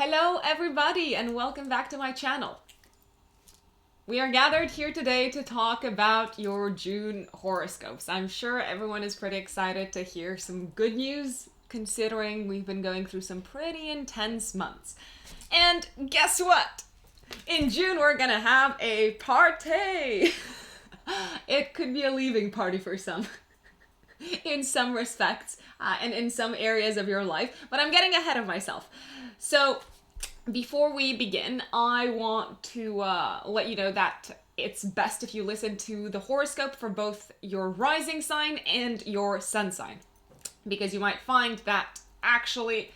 Hello everybody and welcome back to my channel. We are gathered here today to talk about your June horoscopes. I'm sure everyone is pretty excited to hear some good news considering we've been going through some pretty intense months. And guess what? In June we're gonna have a party! It could be a leaving party for some. In some respects and in some areas of your life, but I'm getting ahead of myself. So before we begin, I want to let you know that it's best if you listen to the horoscope for both your rising sign and your sun sign, because you might find that actually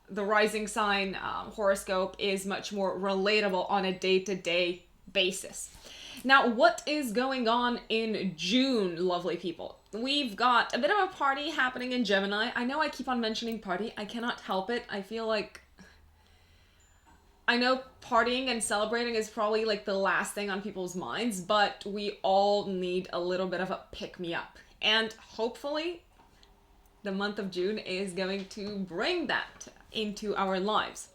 the rising sign horoscope is much more relatable on a day-to-day basis. Now, what is going on in June, lovely people? We've got a bit of a party happening in Gemini. I know I keep on mentioning party. I cannot help it. I feel like... I know partying and celebrating is probably like the last thing on people's minds, but we all need a little bit of a pick-me-up. And hopefully, the month of June is going to bring that into our lives.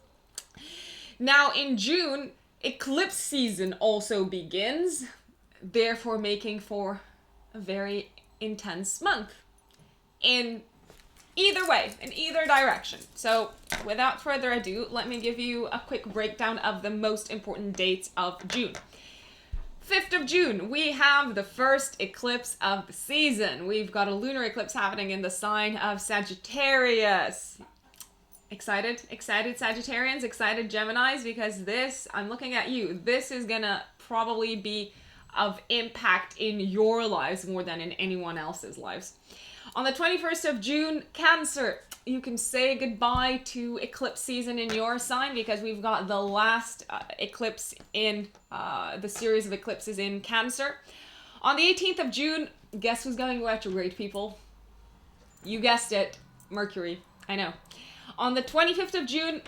Now, in June, eclipse season also begins, therefore making for a very intense month in either way, in either direction. So without further ado, let me give you a quick breakdown of the most important dates of June. 5th of June, we have the first eclipse of the season. We've got a lunar eclipse happening in the sign of Sagittarius. Excited? Excited Sagittarians? Excited Geminis? Because this, I'm looking at you, this is gonna probably be of impact in your lives more than in anyone else's lives. On the 21st of June, Cancer, you can say goodbye to eclipse season in your sign because we've got the last eclipse in the series of eclipses in Cancer. On the 18th of June, guess who's going retrograde, people? You guessed it, Mercury. I know. On the 25th of June,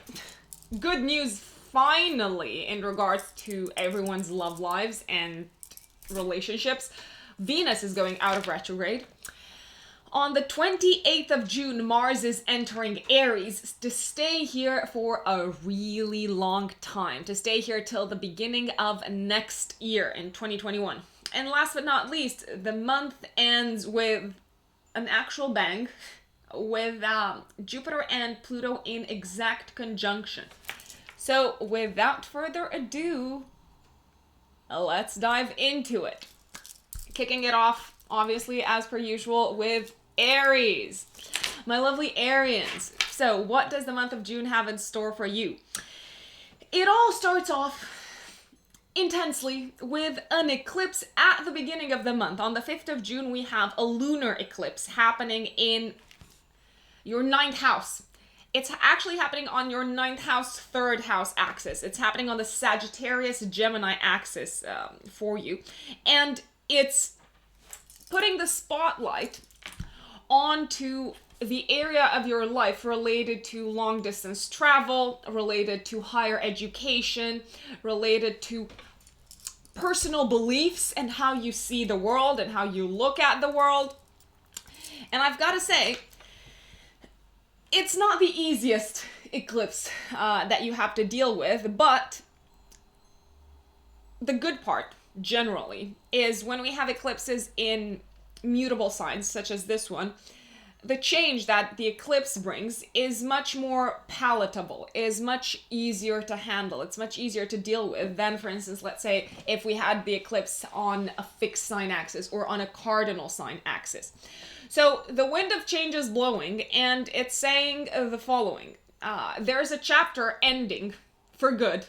good news finally in regards to everyone's love lives and relationships. Venus is going out of retrograde. On the 28th of June, Mars is entering Aries to stay here for a really long time, to stay here till the beginning of next year in 2021. And last but not least, the month ends with an actual bang, with Jupiter and Pluto in exact conjunction. So without further ado, let's dive into it. Kicking it off, obviously, as per usual, with Aries. My lovely Arians. So what does the month of June have in store for you? It all starts off intensely with an eclipse at the beginning of the month. On the 5th of June, we have a lunar eclipse happening in your 9th house. It's actually happening on your 9th house, 3rd house axis. It's happening on the Sagittarius Gemini axis for you. And it's putting the spotlight onto the area of your life related to long distance travel, related to higher education, related to personal beliefs and how you see the world and how you look at the world. And I've got to say, it's not the easiest eclipse that you have to deal with, but the good part, generally, is when we have eclipses in mutable signs, such as this one, the change that the eclipse brings is much more palatable, is much easier to handle, it's much easier to deal with than, for instance, let's say, if we had the eclipse on a fixed sign axis or on a cardinal sign axis. So the wind of change is blowing, and it's saying the following. There's a chapter ending for good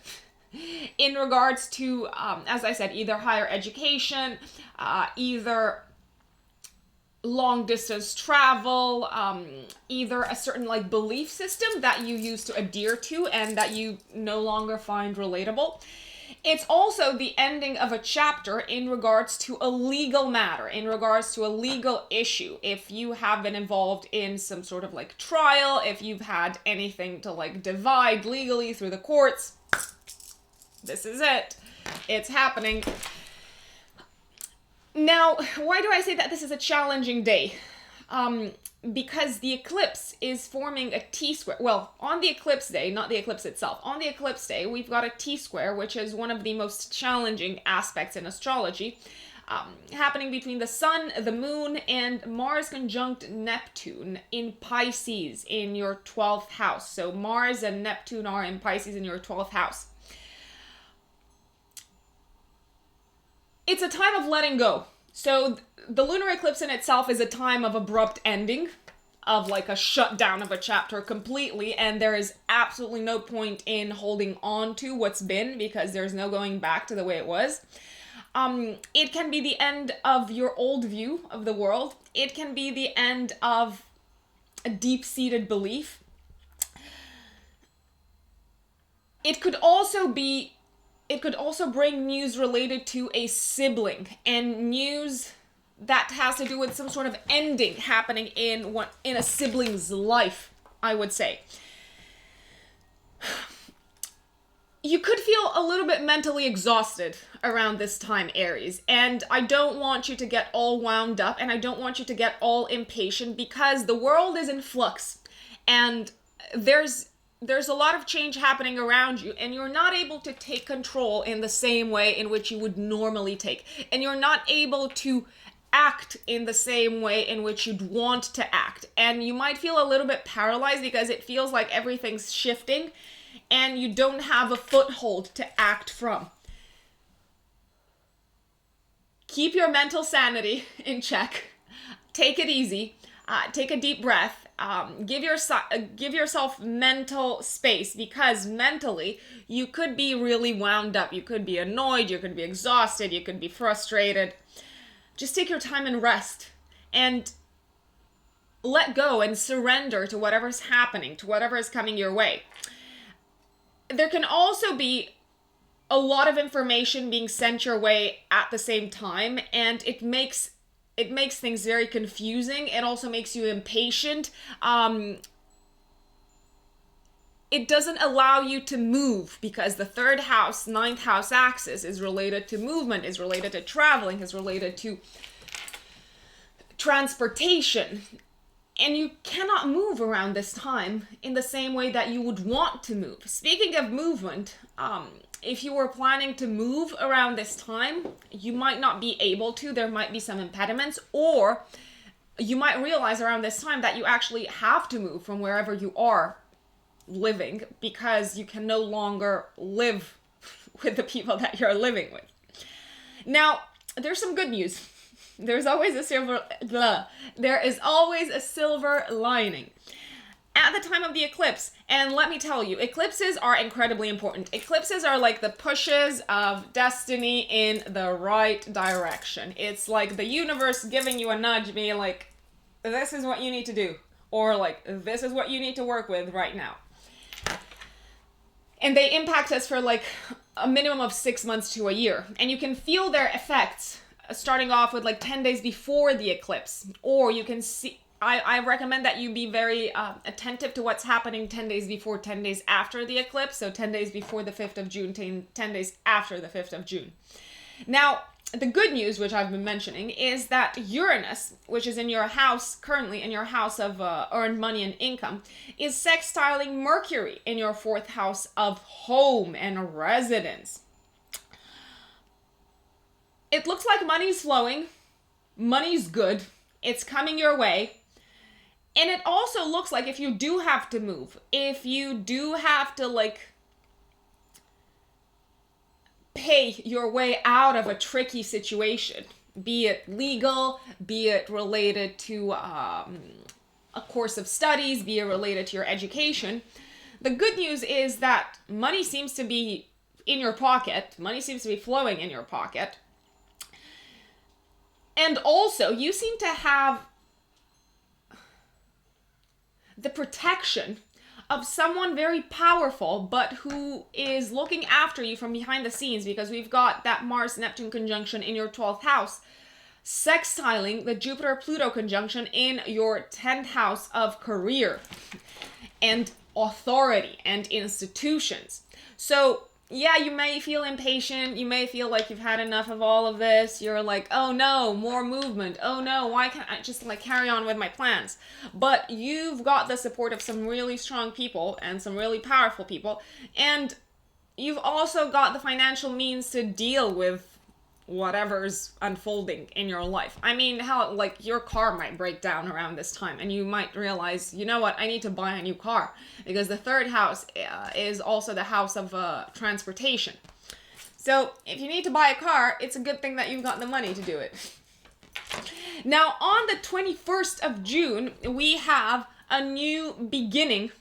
in regards to, as I said, either higher education, either long distance travel, either a certain like belief system that you used to adhere to and that you no longer find relatable. It's also the ending of a chapter in regards to a legal matter, in regards to a legal issue. If you have been involved in some sort of like trial, if you've had anything to like divide legally through the courts, this is it. It's happening. Now, why do I say that this is a challenging day? because the eclipse is forming a T-square. Well, on the eclipse day, not the eclipse itself, on the eclipse day, we've got a T-square, which is one of the most challenging aspects in astrology, happening between the Sun, the Moon, and Mars conjunct Neptune in Pisces in your 12th house. So Mars and Neptune are in Pisces in your 12th house. It's a time of letting go. So the lunar eclipse in itself is a time of abrupt ending, of like a shutdown of a chapter completely, and there is absolutely no point in holding on to what's been, because there's no going back to the way it was. It can be the end of your old view of the world. It can be the end of a deep-seated belief. It could also bring news related to a sibling, and news that has to do with some sort of ending happening in a sibling's life, I would say. You could feel a little bit mentally exhausted around this time, Aries, and I don't want you to get all wound up, and I don't want you to get all impatient, because the world is in flux, and there's a lot of change happening around you, and you're not able to take control in the same way in which you would normally take, and you're not able to act in the same way in which you'd want to act, and you might feel a little bit paralyzed because it feels like everything's shifting and you don't have a foothold to act from. Keep your mental sanity in check. Take it easy. Take a deep breath. Give yourself mental space, because mentally you could be really wound up. You could be annoyed. You could be exhausted. You could be frustrated. Just take your time and rest, and let go and surrender to whatever's happening, to whatever is coming your way. There can also be a lot of information being sent your way at the same time, and it makes things very confusing. It also makes you impatient. It doesn't allow you to move, because the 3rd house, 9th house axis is related to movement, is related to traveling, is related to transportation. And you cannot move around this time in the same way that you would want to move. Speaking of movement, if you were planning to move around this time, you might not be able to. There might be some impediments, or you might realize around this time that you actually have to move from wherever you are living, because you can no longer live with the people that you're living with. Now, there's some good news. There is always a silver lining at the time of the eclipse. And let me tell you, eclipses are incredibly important. Eclipses are like the pushes of destiny in the right direction. It's like the universe giving you a nudge, being like, this is what you need to do, or like, this is what you need to work with right now. And they impact us for like a minimum of 6 months to a year. And you can feel their effects starting off with like 10 days before the eclipse. Or you can see, I recommend that you be very attentive to what's happening 10 days before, 10 days after the eclipse. So 10 days before the 5th of June, 10 days after the 5th of June. Now, the good news, which I've been mentioning, is that Uranus, which is in your house, currently in your house of earned money and income, is sextiling Mercury in your 4th house of home and residence. It looks like money's flowing, money's good, it's coming your way, and it also looks like if you do have to move, if you do have to like pay your way out of a tricky situation, be it legal, be it related to a course of studies, be it related to your education. The good news is that money seems to be in your pocket. Money seems to be flowing in your pocket. And also, you seem to have the protection of someone very powerful, but who is looking after you from behind the scenes, because we've got that Mars-Neptune conjunction in your 12th house, sextiling the Jupiter-Pluto conjunction in your 10th house of career and authority and institutions. So yeah, you may feel impatient. You may feel like you've had enough of all of this. You're like, oh no, more movement. Oh no, why can't I just like carry on with my plans? But you've got the support of some really strong people and some really powerful people. And you've also got the financial means to deal with whatever's unfolding in your life. I mean, how like your car might break down around this time and you might realize, you know what, I need to buy a new car, because the third house is also the house of transportation. So if you need to buy a car, it's a good thing that you've got the money to do it. Now on the 21st of June, we have a new beginning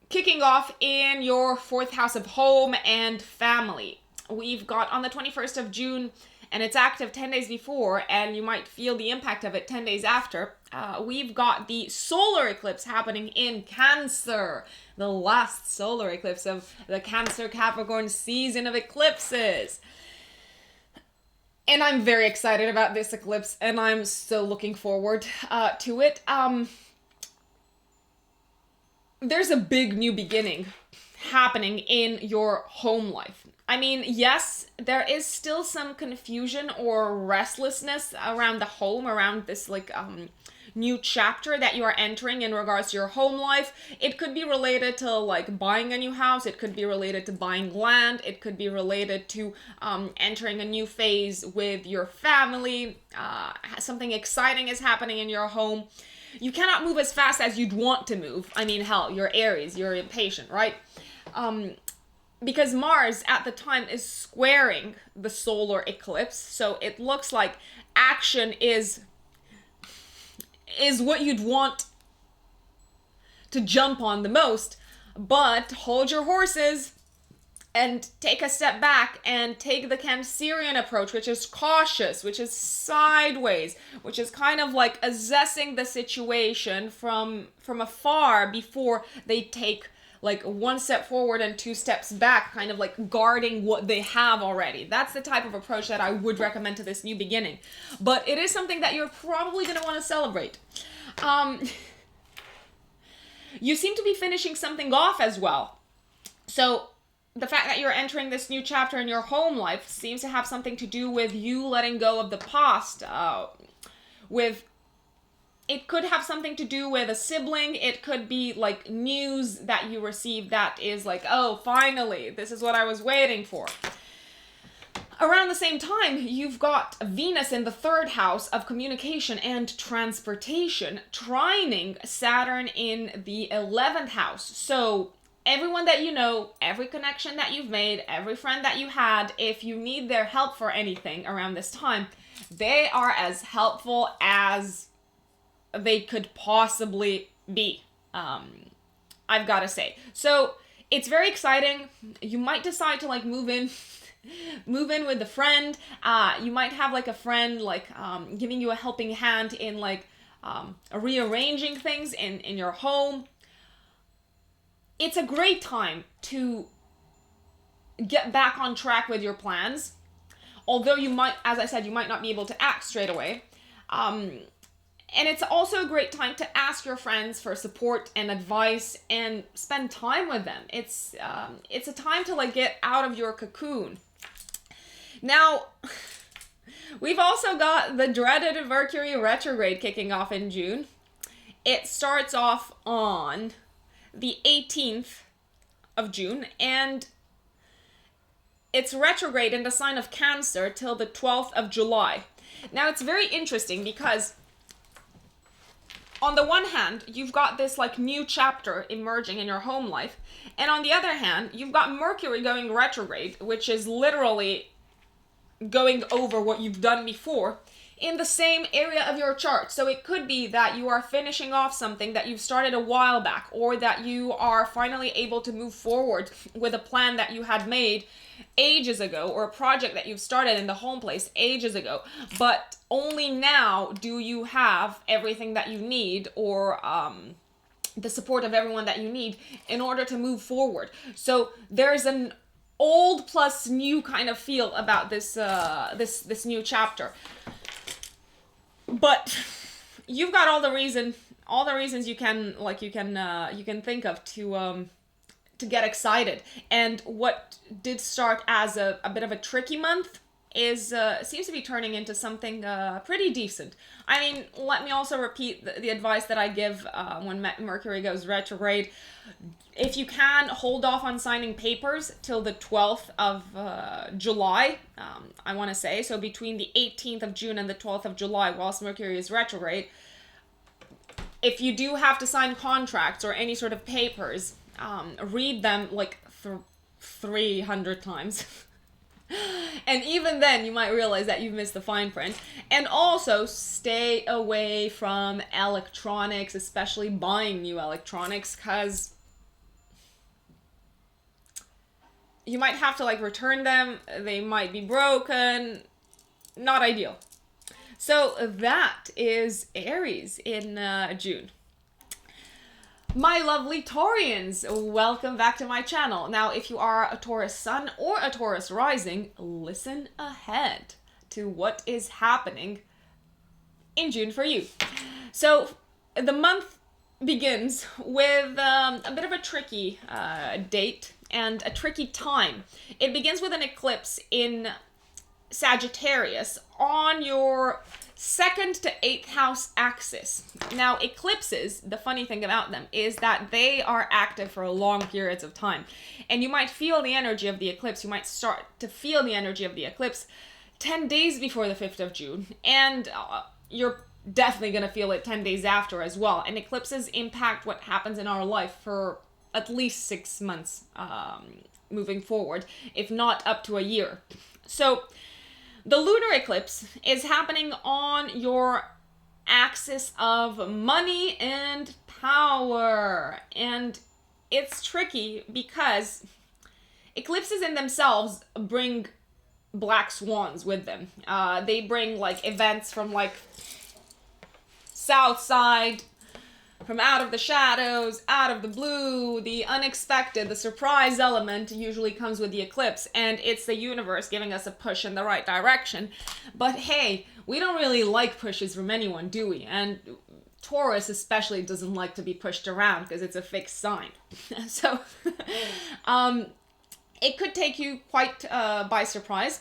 kicking off in your fourth house of home and family. We've got on the 21st of June, and it's active 10 days before, and you might feel the impact of it 10 days after. We've got the solar eclipse happening in Cancer, the last solar eclipse of the Cancer Capricorn season of eclipses. And I'm very excited about this eclipse, and I'm still looking forward to it. There's a big new beginning happening in your home life. I mean, yes, there is still some confusion or restlessness around the home, around this like new chapter that you are entering in regards to your home life. It could be related to like buying a new house. It could be related to buying land. It could be related to entering a new phase with your family. Something exciting is happening in your home. You cannot move as fast as you'd want to move. I mean, hell, you're Aries, you're impatient, right? Because Mars at the time is squaring the solar eclipse, so it looks like action is what you'd want to jump on the most, but hold your horses and take a step back and take the Cancerian approach, which is cautious, which is sideways, which is kind of like assessing the situation from afar before they take like one step forward and two steps back, kind of like guarding what they have already. That's the type of approach that I would recommend to this new beginning. But it is something that you're probably going to want to celebrate. You seem to be finishing something off as well. So the fact that you're entering this new chapter in your home life seems to have something to do with you letting go of the past, it could have something to do with a sibling. It could be like news that you receive that is like, oh, finally, this is what I was waiting for. Around the same time, you've got Venus in the third house of communication and transportation, trining Saturn in the 11th house. So everyone that you know, every connection that you've made, every friend that you had, if you need their help for anything around this time, they are as helpful as they could possibly be, I've got to say. So it's very exciting. You might decide to like move in with a friend. You might have like a friend like giving you a helping hand in like rearranging things in your home. It's a great time to get back on track with your plans. Although you might, as I said, you might not be able to act straight away. And it's also a great time to ask your friends for support and advice and spend time with them. It's a time to like get out of your cocoon. Now, we've also got the dreaded Mercury retrograde kicking off in June. It starts off on the 18th of June, and it's retrograde in the sign of Cancer till the 12th of July. Now, it's very interesting because on the one hand, you've got this like new chapter emerging in your home life, and on the other hand, you've got Mercury going retrograde, which is literally going over what you've done before in the same area of your chart. So it could be that you are finishing off something that you've started a while back, or that you are finally able to move forward with a plan that you had made ages ago, or a project that you've started in the home place ages ago, but only now do you have everything that you need, or the support of everyone that you need in order to move forward. So there's an old plus new kind of feel about this this new chapter. But you've got all the reasons you can think of to get excited. And what did start as a bit of a tricky month is seems to be turning into something pretty decent. I mean, let me also repeat the advice that I give when Mercury goes retrograde. If you can, hold off on signing papers till the 12th of July, I want to say. So between the 18th of June and the 12th of July, whilst Mercury is retrograde, if you do have to sign contracts or any sort of papers, read them like 300 times. And even then, you might realize that you've missed the fine print. And also, stay away from electronics, especially buying new electronics, because you might have to like return them. They might be broken. Not ideal. So that is Aries in June. My lovely Taurians, welcome back to my channel. Now, if you are a Taurus sun or a Taurus rising, listen ahead to what is happening in June for you. So the month begins with a bit of a tricky date and a tricky time. It begins with an eclipse in Sagittarius on your 2nd to 8th house axis. Now, eclipses, the funny thing about them is that they are active for long periods of time. And you might feel the energy of the eclipse. You might start to feel the energy of the eclipse 10 days before the 5th of June. And you're definitely going to feel it 10 days after as well. And eclipses impact what happens in our life for at least 6 months moving forward, if not up to a year. So the lunar eclipse is happening on your axis of money and power. And it's tricky because eclipses in themselves bring black swans with them. They bring like events from like south side, from out of the shadows, out of the blue. The unexpected, the surprise element usually comes with the eclipse, and it's the universe giving us a push in the right direction. But hey, we don't really like pushes from anyone, do we? And Taurus especially doesn't like to be pushed around because it's a fixed sign. So it could take you quite by surprise.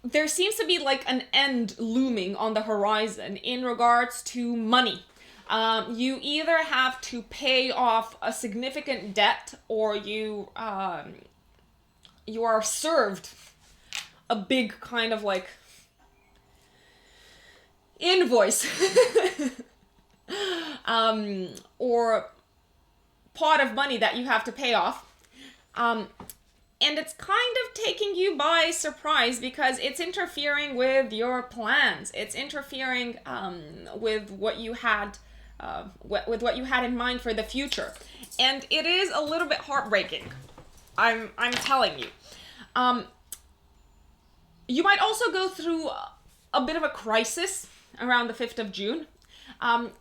There seems to be like an end looming on the horizon in regards to money. You either have to pay off a significant debt, or you are served a big kind of like invoice or pot of money that you have to pay off. And it's kind of taking you by surprise because it's interfering with your plans. It's interfering with what you had in mind for the future, and it is a little bit heartbreaking. I'm telling you. You might also go through a bit of a crisis around the 5th of June.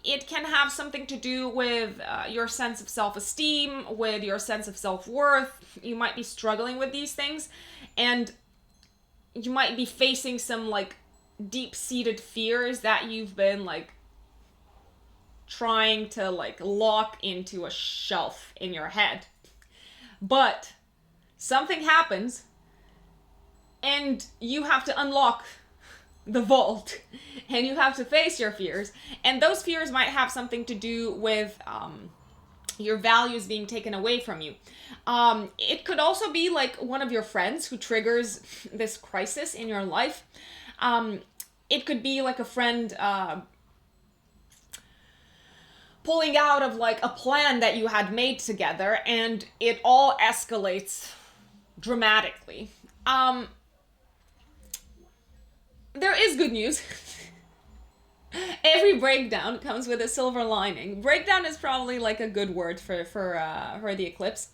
It can have something to do with your sense of self-esteem, with your sense of self-worth. You might be struggling with these things, and you might be facing some like deep-seated fears that you've been like trying to like lock into a shelf in your head. But something happens and you have to unlock the vault and you have to face your fears, and those fears might have something to do with your values being taken away from you. It could also be like one of your friends who triggers this crisis in your life. It could be like a friend pulling out of like a plan that you had made together, and it all escalates dramatically. There is good news. Every breakdown comes with a silver lining. Breakdown is probably like a good word for the eclipse.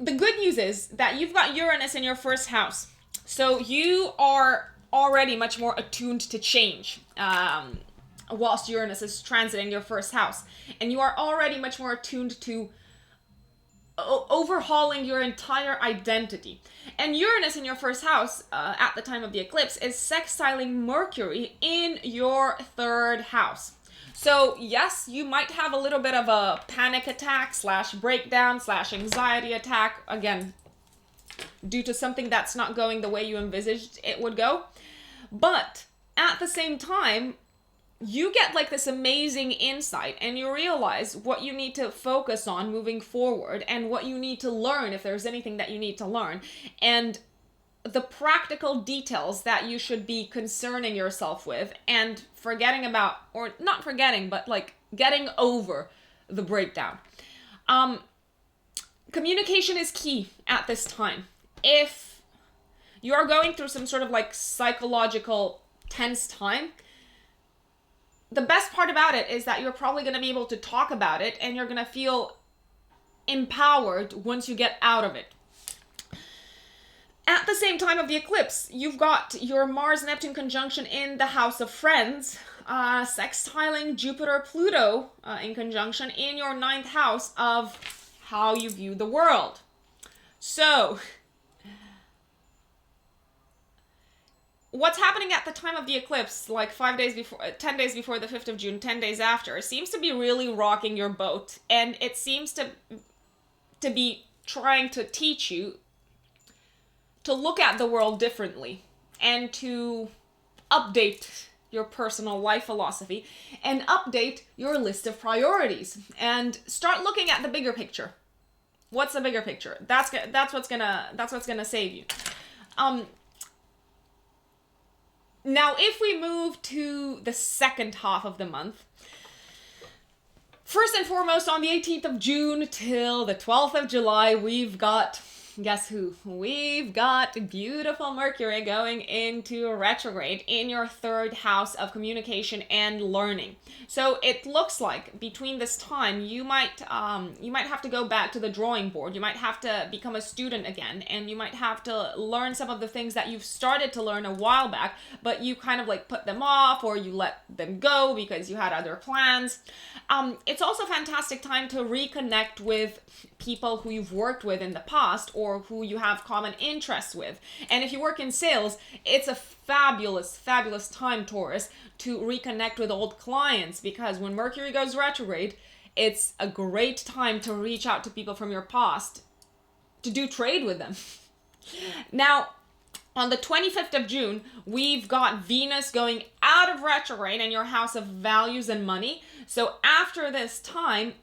The good news is that you've got Uranus in your first house. So you are already much more attuned to change whilst Uranus is transiting your first house. And you are already much more attuned to overhauling your entire identity. And Uranus in your first house at the time of the eclipse is sextiling Mercury in your third house. So yes, you might have a little bit of a panic attack / breakdown / anxiety attack, again, due to something that's not going the way you envisaged it would go. But at the same time, you get like this amazing insight and you realize what you need to focus on moving forward and what you need to learn if there's anything that you need to learn, and the practical details that you should be concerning yourself with and forgetting about, or not forgetting, but like getting over the breakdown. Communication is key at this time. If you are going through some sort of like psychological tense time, the best part about it is that you're probably going to be able to talk about it and you're going to feel empowered once you get out of it. At the same time of the eclipse, you've got your Mars-Neptune conjunction in the house of friends, sextiling Jupiter-Pluto in conjunction in your 9th house of how you view the world. So, what's happening at the time of the eclipse, like 10 days before the 5th of June, 10 days after, seems to be really rocking your boat. And it seems to be trying to teach you to look at the world differently and to update your personal life philosophy and update your list of priorities and start looking at the bigger picture. What's the bigger picture? That's what's gonna save you. Now, if we move to the second half of the month, first and foremost, on the 18th of June till the 12th of July, we've got, guess who? We've got beautiful Mercury going into retrograde in your 3rd house of communication and learning. So it looks like between this time, you might have to go back to the drawing board. You might have to become a student again, and you might have to learn some of the things that you've started to learn a while back, but you kind of like put them off or you let them go because you had other plans. It's also a fantastic time to reconnect with people who you've worked with in the past or who you have common interests with. And if you work in sales, it's a fabulous, fabulous time, Taurus, to reconnect with old clients, because when Mercury goes retrograde, it's a great time to reach out to people from your past, to do trade with them. Now, on the 25th of June, we've got Venus going out of retrograde in your house of values and money. So after this time,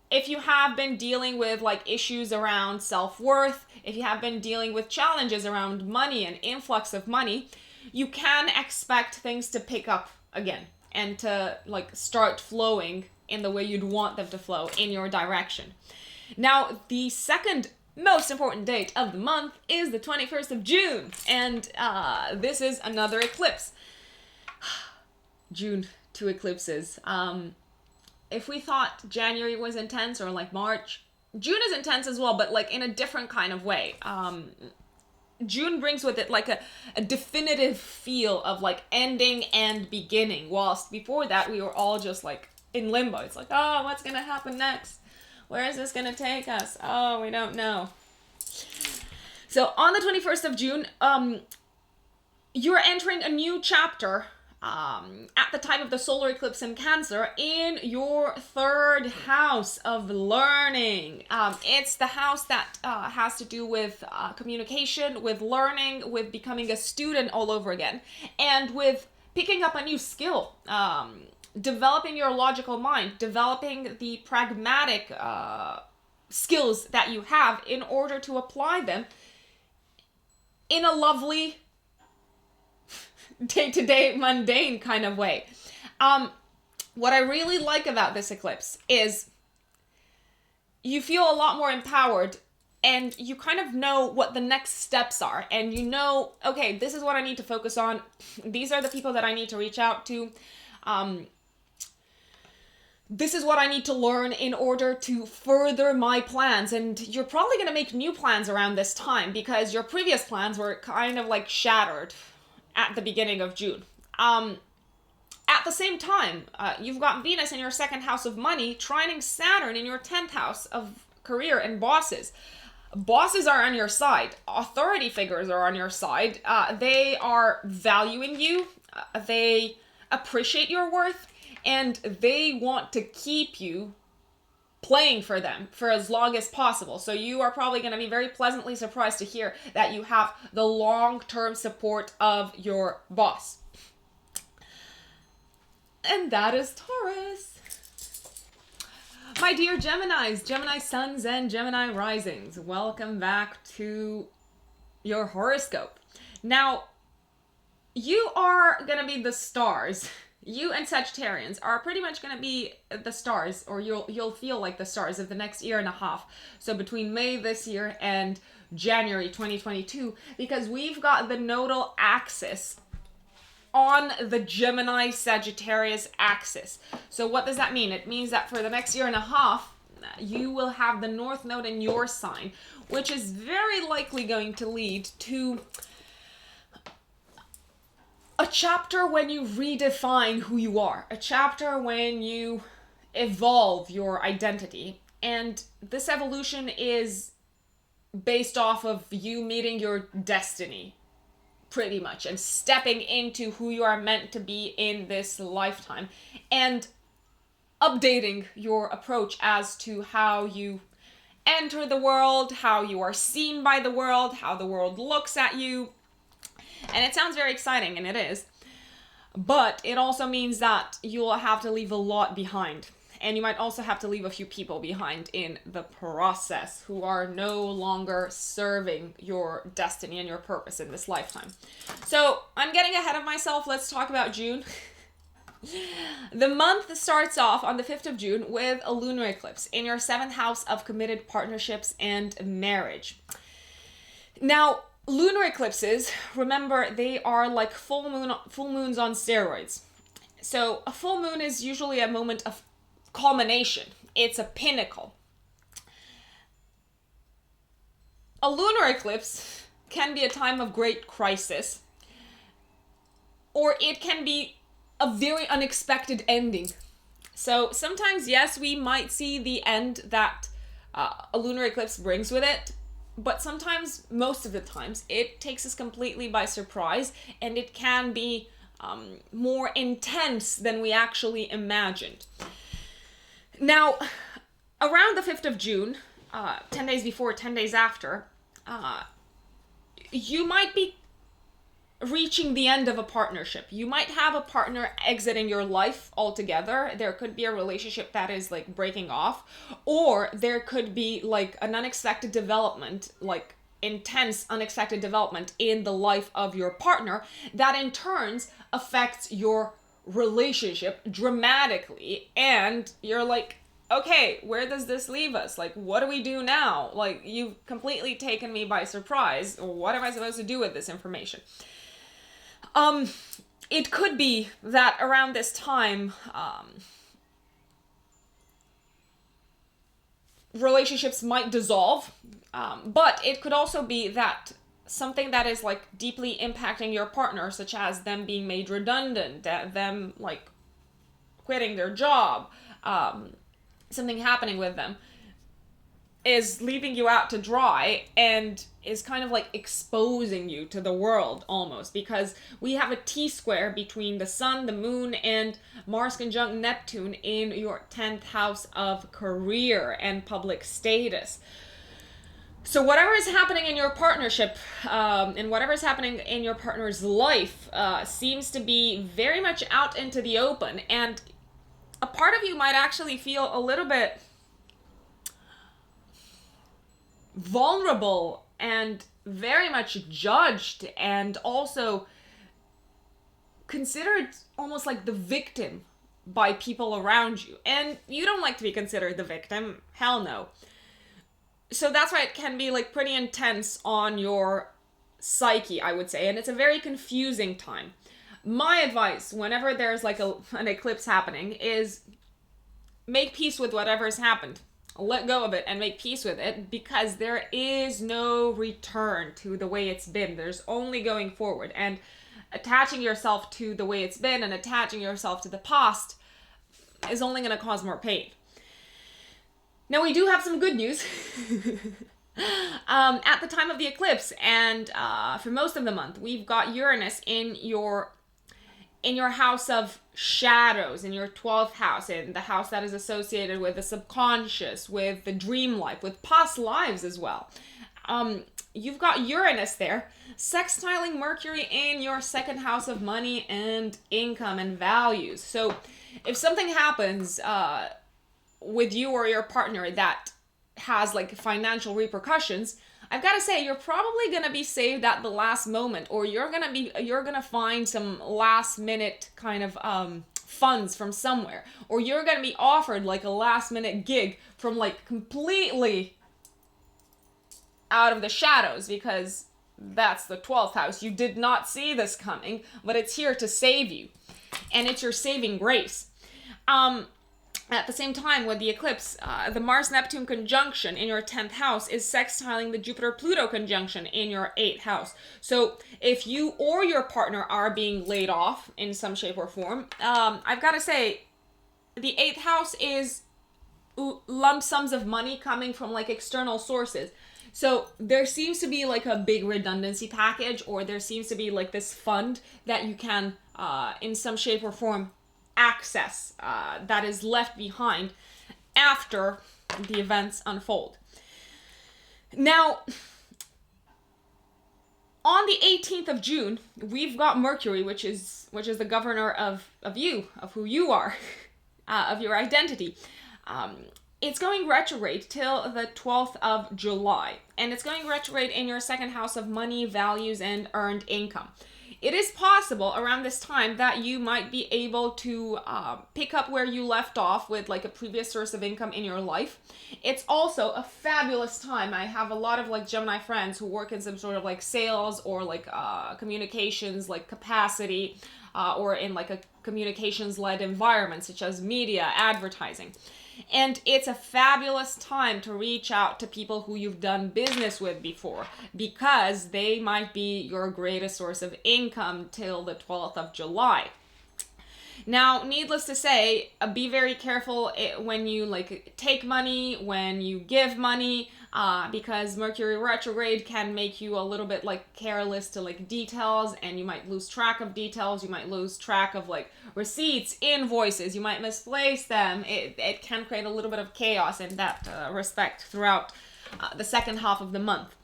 if you have been dealing with like issues around self-worth, if you have been dealing with challenges around money and influx of money, you can expect things to pick up again and to like start flowing in the way you'd want them to flow in your direction. Now, the second most important date of the month is the 21st of June, and this is another eclipse. June, 2 eclipses. If we thought January was intense, or like March, June is intense as well, but like in a different kind of way. June brings with it like a definitive feel of like ending and beginning, whilst before that we were all just like in limbo. It's like, oh, what's gonna happen next? Where is this gonna take us? Oh, we don't know. So on the 21st of June, you're entering a new chapter at the time of the solar eclipse in Cancer in your 3rd house of learning. It's the house that has to do with communication, with learning, with becoming a student all over again, and with picking up a new skill, developing your logical mind, developing the pragmatic skills that you have in order to apply them in a lovely day-to-day mundane kind of way. What I really like about this eclipse is you feel a lot more empowered, and you kind of know what the next steps are, and you know, okay, this is what I need to focus on. These are the people that I need to reach out to. This is what I need to learn in order to further my plans. And you're probably going to make new plans around this time because your previous plans were kind of like shattered at the beginning of June. At the same time, you've got Venus in your 2nd house of money, trining Saturn in your 10th house of career and bosses. Bosses are on your side. Authority figures are on your side. They are valuing you. They appreciate your worth. and they want to keep you playing for them for as long as possible. So you are probably going to be very pleasantly surprised to hear that you have the long-term support of your boss. And that is Taurus. My dear Geminis, Gemini suns and Gemini risings, welcome back to your horoscope. Now, you are going to be the stars. You and Sagittarians are pretty much going to be the stars, or you'll feel like the stars of the next year and a half. So between May this year and January 2022, because we've got the nodal axis on the Gemini Sagittarius axis. So what does that mean? It means that for the next year and a half, you will have the North Node in your sign, which is very likely going to lead to a chapter when you redefine who you are, a chapter when you evolve your identity. And this evolution is based off of you meeting your destiny, pretty much, and stepping into who you are meant to be in this lifetime, and updating your approach as to how you enter the world, how you are seen by the world, how the world looks at you. And it sounds very exciting, and it is. But it also means that you'll have to leave a lot behind. And you might also have to leave a few people behind in the process who are no longer serving your destiny and your purpose in this lifetime. So I'm getting ahead of myself. Let's talk about June. The month starts off on the 5th of June with a lunar eclipse in your 7th house of committed partnerships and marriage. Now, lunar eclipses, remember, they are like full moons on steroids. So a full moon is usually a moment of culmination. It's a pinnacle. A lunar eclipse can be a time of great crisis, or it can be a very unexpected ending. So sometimes, yes, we might see the end that a lunar eclipse brings with it, but sometimes, most of the times, it takes us completely by surprise, and it can be more intense than we actually imagined. Now, around the 5th of June, 10 days before, 10 days after, you might be reaching the end of a partnership. You might have a partner exiting your life altogether. There could be a relationship that is like breaking off, or there could be like an unexpected development, like intense unexpected development in the life of your partner that in turns affects your relationship dramatically, and you're like, okay, where does this leave us? Like, what do we do now? Like, you've completely taken me by surprise. What am I supposed to do with this information? It could be that around this time, relationships might dissolve, but it could also be that something that is like deeply impacting your partner, such as them being made redundant, them like quitting their job, something happening with them, is leaving you out to dry and is kind of like exposing you to the world almost, because we have a T-square between the sun, the moon, and Mars conjunct Neptune in your 10th house of career and public status. So whatever is happening in your partnership and whatever is happening in your partner's life seems to be very much out into the open, and a part of you might actually feel a little bit vulnerable and very much judged, and also considered almost like the victim by people around you. And you don't like to be considered the victim. Hell no. So that's why it can be like pretty intense on your psyche, I would say. And it's a very confusing time. My advice, whenever there's like an eclipse happening, is make peace with whatever's happened. Let go of it and make peace with it, because there is no return to the way it's been. There's only going forward, and attaching yourself to the way it's been and attaching yourself to the past is only going to cause more pain. Now, we do have some good news. At the time of the eclipse, and for most of the month, we've got Uranus in your in your house of shadows, in your 12th house, in the house that is associated with the subconscious, with the dream life, with past lives as well. You've got Uranus there, sextiling Mercury in your second house of money and income and values. So if something happens with you or your partner that has like financial repercussions, I've got to say, you're probably going to be saved at the last moment, or you're going to find some last minute kind of funds from somewhere, or you're going to be offered like a last minute gig from like completely out of the shadows, because that's the 12th house. You did not see this coming, but it's here to save you, and it's your saving grace. At the same time, with the eclipse, the Mars-Neptune conjunction in your 10th house is sextiling the Jupiter-Pluto conjunction in your 8th house. So if you or your partner are being laid off in some shape or form, I've got to say, the 8th house is lump sums of money coming from like external sources. So there seems to be like a big redundancy package, or there seems to be like this fund that you can, in some shape or form, access that is left behind after the events unfold. Now, on the 18th of June, we've got Mercury, which is the governor of you, of who you are, of your identity. It's going retrograde till the 12th of July, and it's going retrograde in your second house of money, values, and earned income. It is possible around this time that you might be able to pick up where you left off with like a previous source of income in your life. It's also a fabulous time. I have a lot of like Gemini friends who work in some sort of like sales or like communications like capacity or in like a communications-led environment such as media, advertising. And it's a fabulous time to reach out to people who you've done business with before, because they might be your greatest source of income till the 12th of July. Now, needless to say, be very careful when you like take money, when you give money, because Mercury retrograde can make you a little bit like careless to like details, and you might lose track of details. You might lose track of like receipts, invoices. You might misplace them. It can create a little bit of chaos in that respect throughout the second half of the month.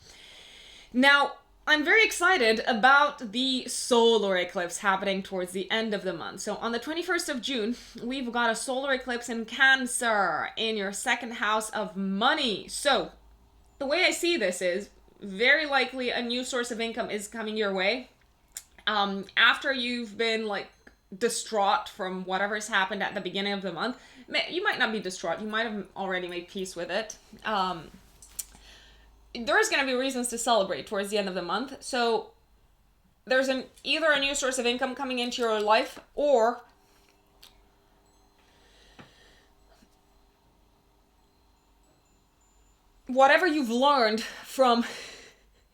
Now, I'm very excited about the solar eclipse happening towards the end of the month. So on the 21st of June, we've got a solar eclipse in Cancer in your second house of money. So the way I see this is very likely a new source of income is coming your way. After you've been like distraught from whatever's happened at the beginning of the month, you might not be distraught. You might have already made peace with it. There's going to be reasons to celebrate towards the end of the month. So there's either a new source of income coming into your life, or whatever you've learned from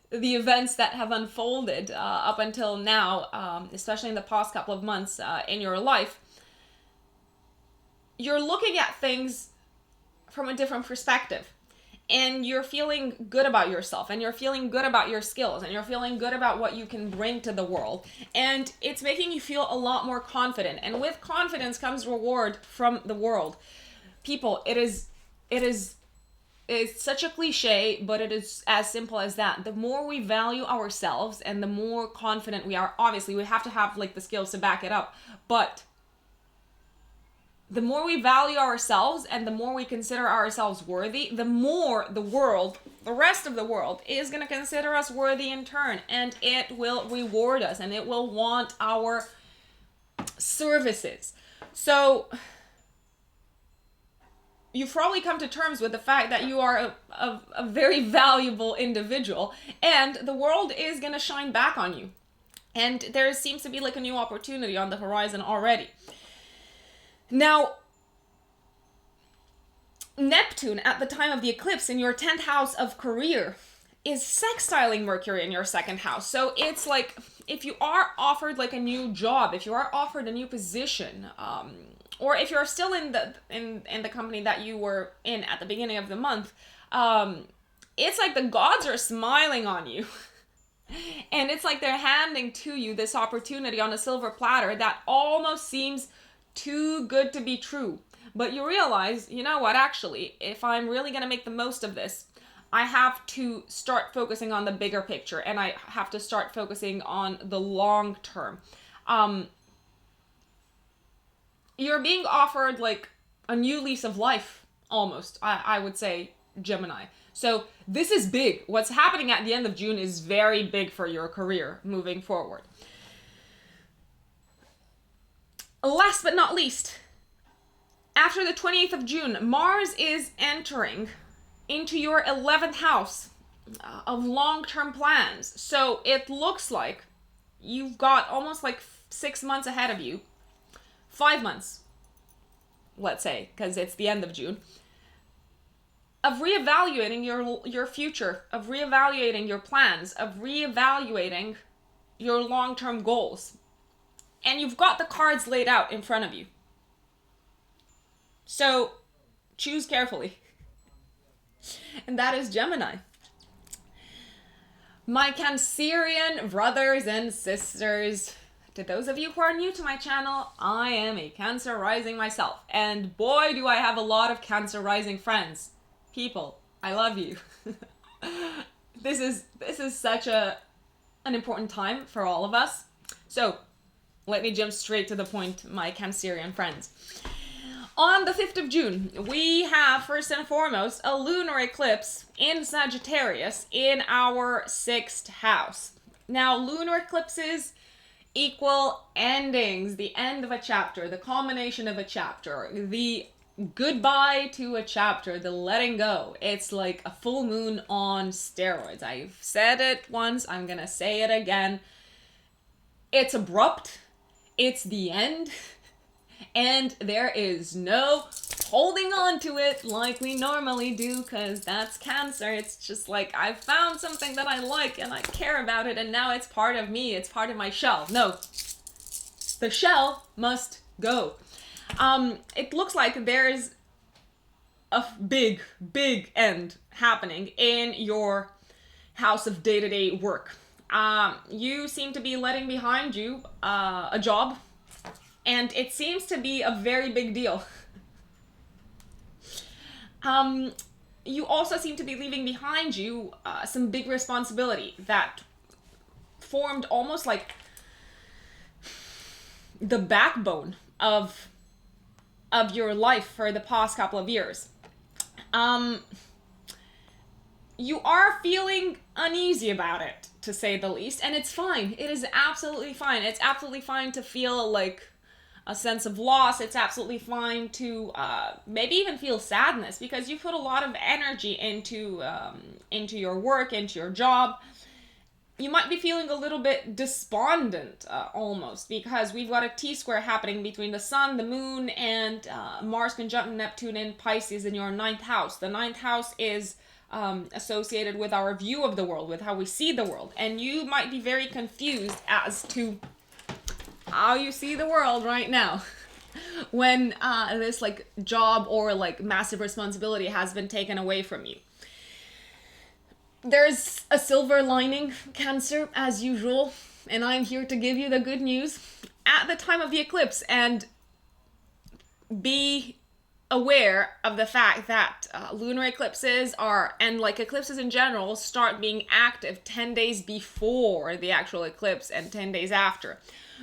the events that have unfolded up until now, especially in the past couple of months in your life, you're looking at things from a different perspective. And you're feeling good about yourself, and you're feeling good about your skills, and you're feeling good about what you can bring to the world. And it's making you feel a lot more confident. And with confidence comes reward from the world. People, it's such a cliche, but it is as simple as that. The more we value ourselves and the more confident we are, obviously we have to have like the skills to back it up, but the more we value ourselves and the more we consider ourselves worthy, the more the world, the rest of the world, is going to consider us worthy in turn. And it will reward us, and it will want our services. So you've probably come to terms with the fact that you are a very valuable individual, and the world is going to shine back on you. And there seems to be like a new opportunity on the horizon already. Now, Neptune at the time of the eclipse in your 10th house of career is sextiling Mercury in your second house. So it's like if you are offered like a new job, if you are offered a new position, or if you're still in the company that you were in at the beginning of the month, it's like the gods are smiling on you. And it's like they're handing to you this opportunity on a silver platter that almost seems too good to be true. But you realize, you know what, actually, if I'm really going to make the most of this, I have to start focusing on the bigger picture, and I have to start focusing on the long term. You're being offered like a new lease of life, almost, I would say, Gemini. So this is big. What's happening at the end of June is very big for your career moving forward. Last but not least, after the 28th of June, Mars is entering into your 11th house of long-term plans. So it looks like you've got almost like 6 months ahead of you. 5 months, let's say, because it's the end of June, of reevaluating your future, of reevaluating your plans, of reevaluating your long-term goals. And you've got the cards laid out in front of you. So choose carefully. And that is Gemini. My Cancerian brothers and sisters, to those of you who are new to my channel, I am a Cancer rising myself. And boy, do I have a lot of Cancer rising friends. People, I love you. This is such an important time for all of us. So let me jump straight to the point, my Cancerian friends. On the 5th of June, we have, first and foremost, a lunar eclipse in Sagittarius in our 6th house. Now, lunar eclipses equal endings, the end of a chapter, the culmination of a chapter, the goodbye to a chapter, the letting go. It's like a full moon on steroids. I've said it once, I'm gonna say it again. It's abrupt, it's the end, and there is no holding on to it like we normally do, because that's Cancer. It's just like, I found something that I like and I care about it, and now it's part of me, it's part of my shell. No, the shell must go. It looks like there's a big end happening in your house of day-to-day work. You seem to be letting behind you a job, and it seems to be a very big deal. You also seem to be leaving behind you some big responsibility that formed almost like the backbone of your life for the past couple of years. You are feeling uneasy about it, to say the least, and it's fine. It is absolutely fine. It's absolutely fine to feel like a sense of loss. It's absolutely fine to maybe even feel sadness, because you put a lot of energy into your work, into your job. You might be feeling a little bit despondent almost, because we've got a T-square happening between the Sun, the Moon, and Mars conjunct Neptune in Pisces in your 9th house. The 9th house is associated with our view of the world, with how we see the world. And you might be very confused as to how you see the world right now when this like job or like massive responsibility has been taken away from you. There's a silver lining, Cancer, as usual, and I'm here to give you the good news at the time of the eclipse. And be aware of the fact that lunar eclipses and like eclipses in general, start being active 10 days before the actual eclipse and 10 days after.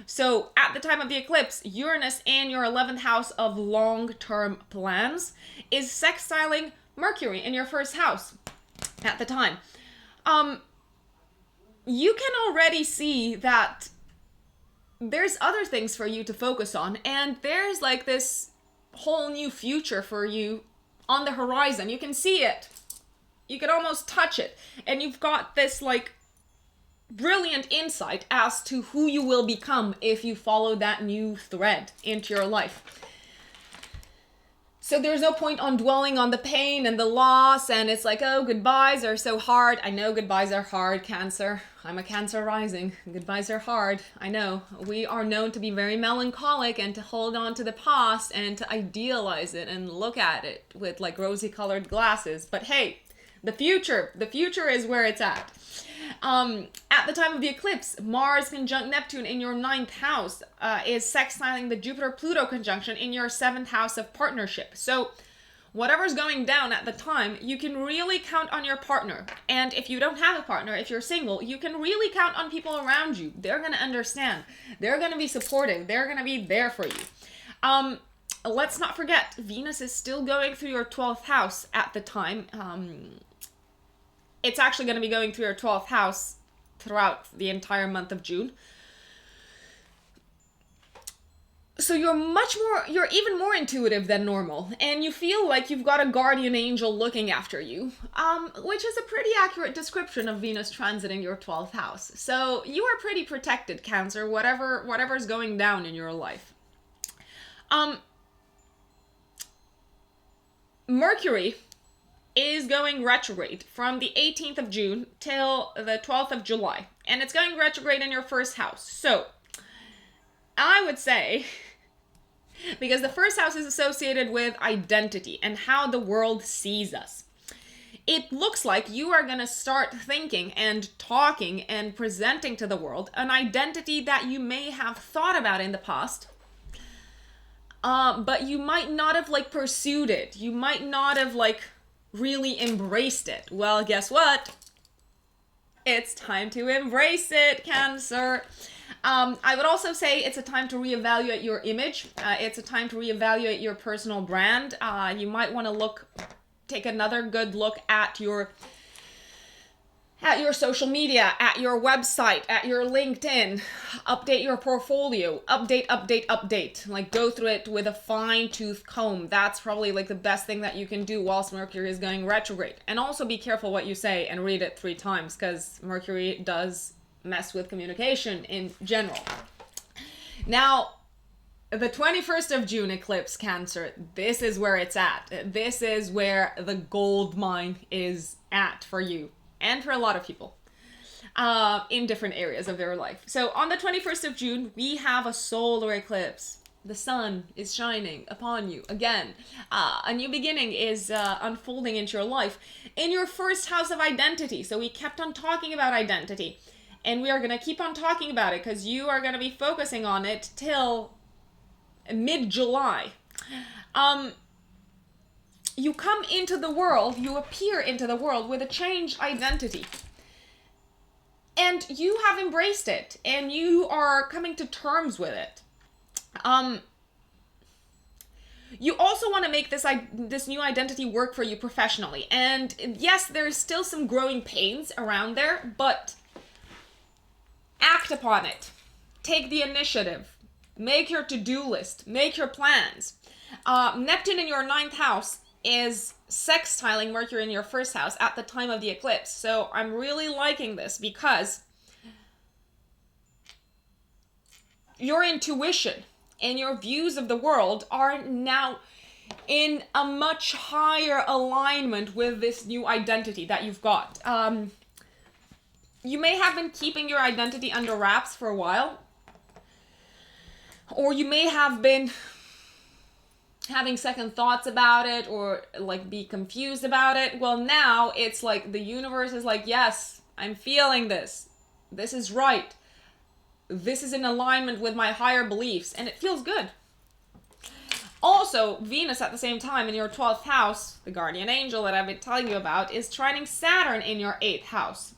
So at the time of the eclipse, Uranus in your 11th house of long-term plans is sextiling Mercury in your 1st house at the time. You can already see that there's other things for you to focus on, and there's like this whole new future for you on the horizon. You can see it. You can almost touch it. And you've got this like brilliant insight as to who you will become if you follow that new thread into your life. So there's no point on dwelling on the pain and the loss, and it's like, oh, goodbyes are so hard. I know goodbyes are hard, Cancer. I'm a Cancer rising. Goodbyes are hard. I know. We are known to be very melancholic and to hold on to the past and to idealize it and look at it with like rosy colored glasses. But hey, The future is where it's at. At the time of the eclipse, Mars conjunct Neptune in your 9th house is sextiling the Jupiter-Pluto conjunction in your 7th house of partnership. So whatever's going down at the time, you can really count on your partner. And if you don't have a partner, if you're single, you can really count on people around you. They're going to understand. They're going to be supportive. They're going to be there for you. Let's not forget, Venus is still going through your 12th house at the time. It's actually going to be going through your 12th house throughout the entire month of June. So you're even more intuitive than normal, and you feel like you've got a guardian angel looking after you, which is a pretty accurate description of Venus transiting your 12th house. So you are pretty protected, Cancer, whatever's going down in your life. Mercury is going retrograde from the 18th of June till the 12th of July, and it's going retrograde in your 1st house. So I would say, because the 1st house is associated with identity and how the world sees us, it looks like you are going to start thinking and talking and presenting to the world an identity that you may have thought about in the past, but you might not have pursued it. You might not have really embraced it. Well, guess what? It's time to embrace it, Cancer. I would also say it's a time to reevaluate your image. It's a time to reevaluate your personal brand. You might want to take another good look at your social media, at your website, at your LinkedIn. Update your portfolio. Update. Go through it with a fine-tooth comb. That's probably the best thing that you can do whilst Mercury is going retrograde. And also be careful what you say and read it 3 times, because Mercury does mess with communication in general. Now, the 21st of June eclipse, Cancer, this is where it's at. This is where the gold mine is at for you and for a lot of people in different areas of their life. So on the 21st of June, we have a solar eclipse. The sun is shining upon you again. A new beginning is unfolding into your life in your 1st house of identity. So we kept on talking about identity, and we are going to keep on talking about it because you are going to be focusing on it till mid-July. You come into the world, you appear into the world with a changed identity. And you have embraced it, and you are coming to terms with it. You also want to make this new identity work for you professionally. And yes, there's still some growing pains around there, but act upon it. Take the initiative. Make your to-do list. Make your plans. Neptune in your 9th house is sextiling Mercury in your 1st house at the time of the eclipse. So I'm really liking this because your intuition and your views of the world are now in a much higher alignment with this new identity that you've got. You may have been keeping your identity under wraps for a while, or you may have been having second thoughts about it, or be confused about it. Well, now it's the universe is yes, I'm feeling this. This is right. This is in alignment with my higher beliefs, and it feels good. Also, Venus at the same time in your 12th house, the guardian angel that I've been telling you about, is trining Saturn in your 8th house.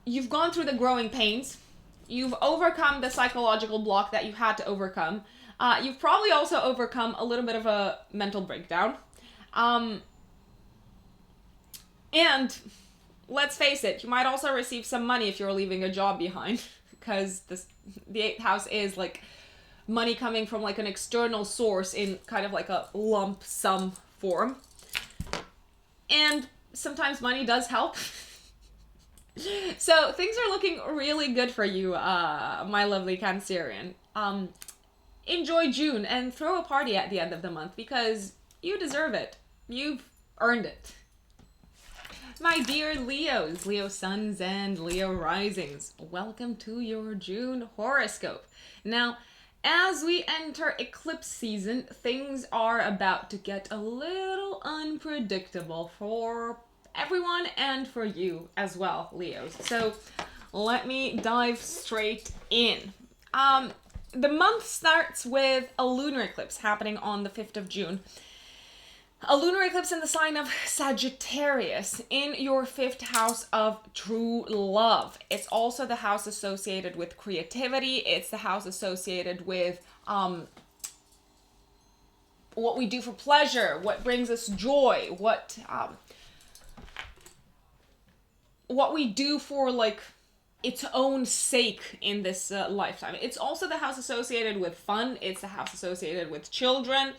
You've gone through the growing pains. You've overcome the psychological block that you had to overcome. You've probably also overcome a little bit of a mental breakdown. And let's face it, you might also receive some money if you're leaving a job behind, because the 8th house is money coming from an external source in kind of a lump sum form. And sometimes money does help. So things are looking really good for you, my lovely Cancerian. Enjoy June and throw a party at the end of the month because you deserve it. You've earned it. My dear Leos, Leo suns and Leo risings, welcome to your June horoscope. Now, as we enter eclipse season, things are about to get a little unpredictable for everyone and for you as well, Leos. So let me dive straight in. The month starts with a lunar eclipse happening on the 5th of June. A lunar eclipse in the sign of Sagittarius in your 5th house of true love. It's also the house associated with creativity. It's the house associated with what we do for pleasure, what brings us joy, what we do for like its own sake in this lifetime. It's also the house associated with fun. It's the house associated with children.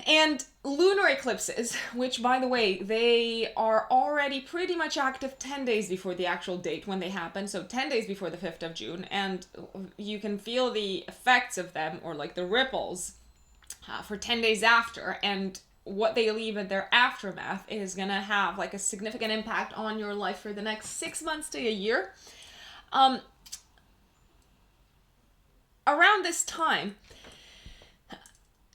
And lunar eclipses, which by the way, they are already pretty much active 10 days before the actual date when they happen. So 10 days before the 5th of June. And you can feel the effects of them, or like the ripples, for 10 days after. And what they leave in their aftermath is going to have like a significant impact on your life for the next 6 months to a year. Around this time,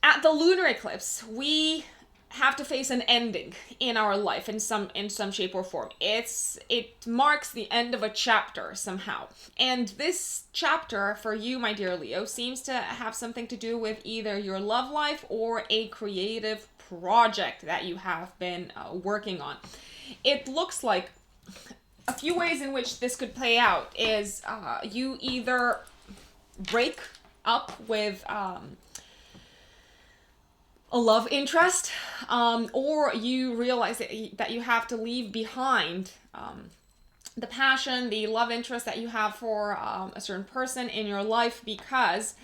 at the lunar eclipse, we have to face an ending in our life in some shape or form. It marks the end of a chapter somehow. And this chapter for you, my dear Leo, seems to have something to do with either your love life or a creative project that you have been working on. It looks like a few ways in which this could play out is you either break up with a love interest, or you realize that you have to leave behind the passion, the love interest that you have for a certain person in your life because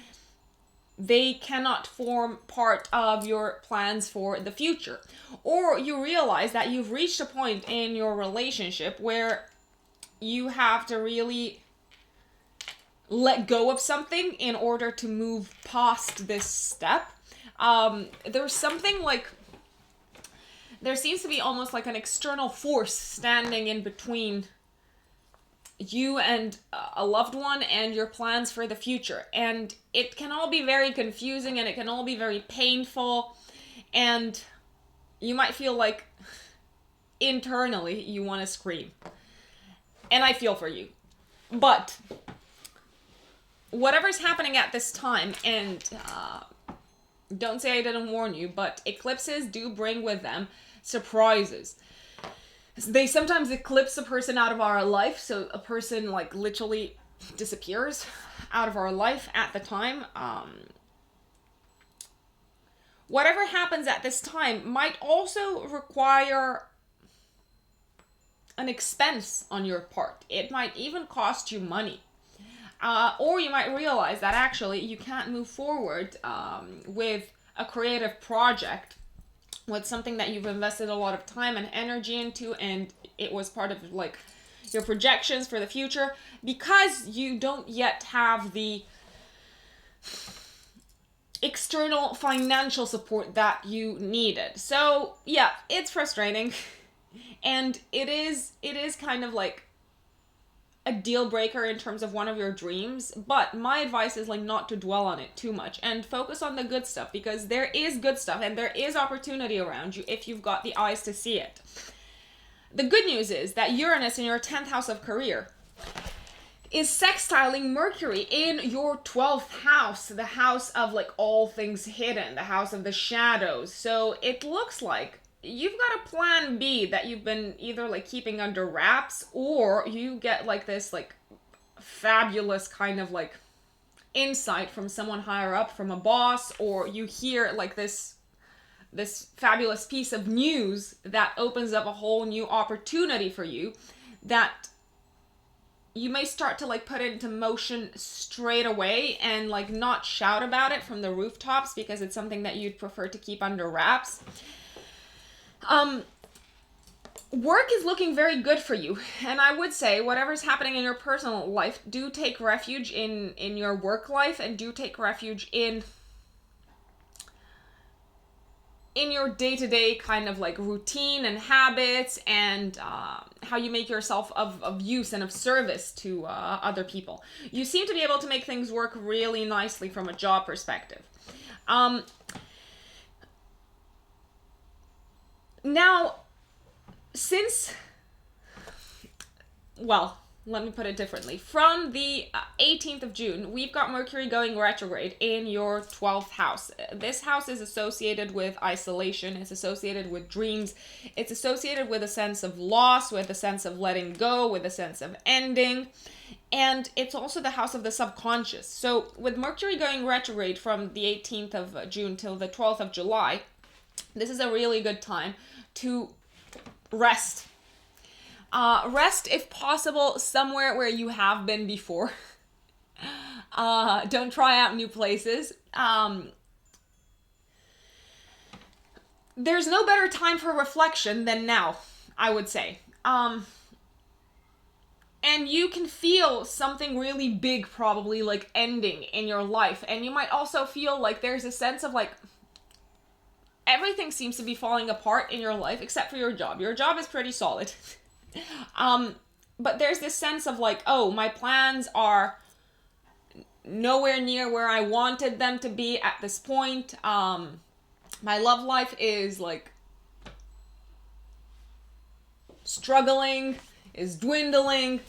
they cannot form part of your plans for the future. Or you realize that you've reached a point in your relationship where you have to really let go of something in order to move past this step. There's something like, there seems to be almost like an external force standing in between you and a loved one and your plans for the future. And it can all be very confusing and it can all be very painful. And you might feel like internally you want to scream. And I feel for you. But whatever's happening at this time, and don't say I didn't warn you, but eclipses do bring with them surprises. They sometimes eclipse a person out of our life, so a person like literally disappears out of our life at the time. Whatever happens at this time might also require an expense on your part. It might even cost you money. Or you might realize that actually you can't move forward with a creative project, with something that you've invested a lot of time and energy into, and it was part of like your projections for the future, because you don't yet have the external financial support that you needed. So yeah, it's frustrating, and it is kind of like a deal breaker in terms of one of your dreams, but my advice is like not to dwell on it too much and focus on the good stuff, because there is good stuff and there is opportunity around you if you've got the eyes to see it. The good news is that Uranus in your 10th house of career is sextiling Mercury in your 12th house, the house of like all things hidden, the house of the shadows. So it looks like you've got a plan B that you've been either like keeping under wraps, or you get like this like fabulous kind of like insight from someone higher up, from a boss, or you hear like this fabulous piece of news that opens up a whole new opportunity for you that you may start to like put into motion straight away and like not shout about it from the rooftops because it's something that you'd prefer to keep under wraps. Work is looking very good for you, and I would say whatever's happening in your personal life, do take refuge in your work life, and do take refuge in in your day-to-day kind of like routine and habits, and how you make yourself of use and of service to other people. You seem to be able to make things work really nicely from a job perspective. Now, let me put it differently. From the 18th of June, we've got Mercury going retrograde in your 12th house. This house is associated with isolation. It's associated with dreams. It's associated with a sense of loss, with a sense of letting go, with a sense of ending. And it's also the house of the subconscious. So with Mercury going retrograde from the 18th of June till the 12th of July, this is a really good time to rest. Rest, if possible, somewhere where you have been before. Don't try out new places. There's no better time for reflection than now, I would say. And you can feel something really big probably like ending in your life. And you might also feel like there's a sense of like everything seems to be falling apart in your life except for your job. Your job is pretty solid. But there's this sense of like, oh, my plans are nowhere near where I wanted them to be at this point. My love life is like struggling, is dwindling.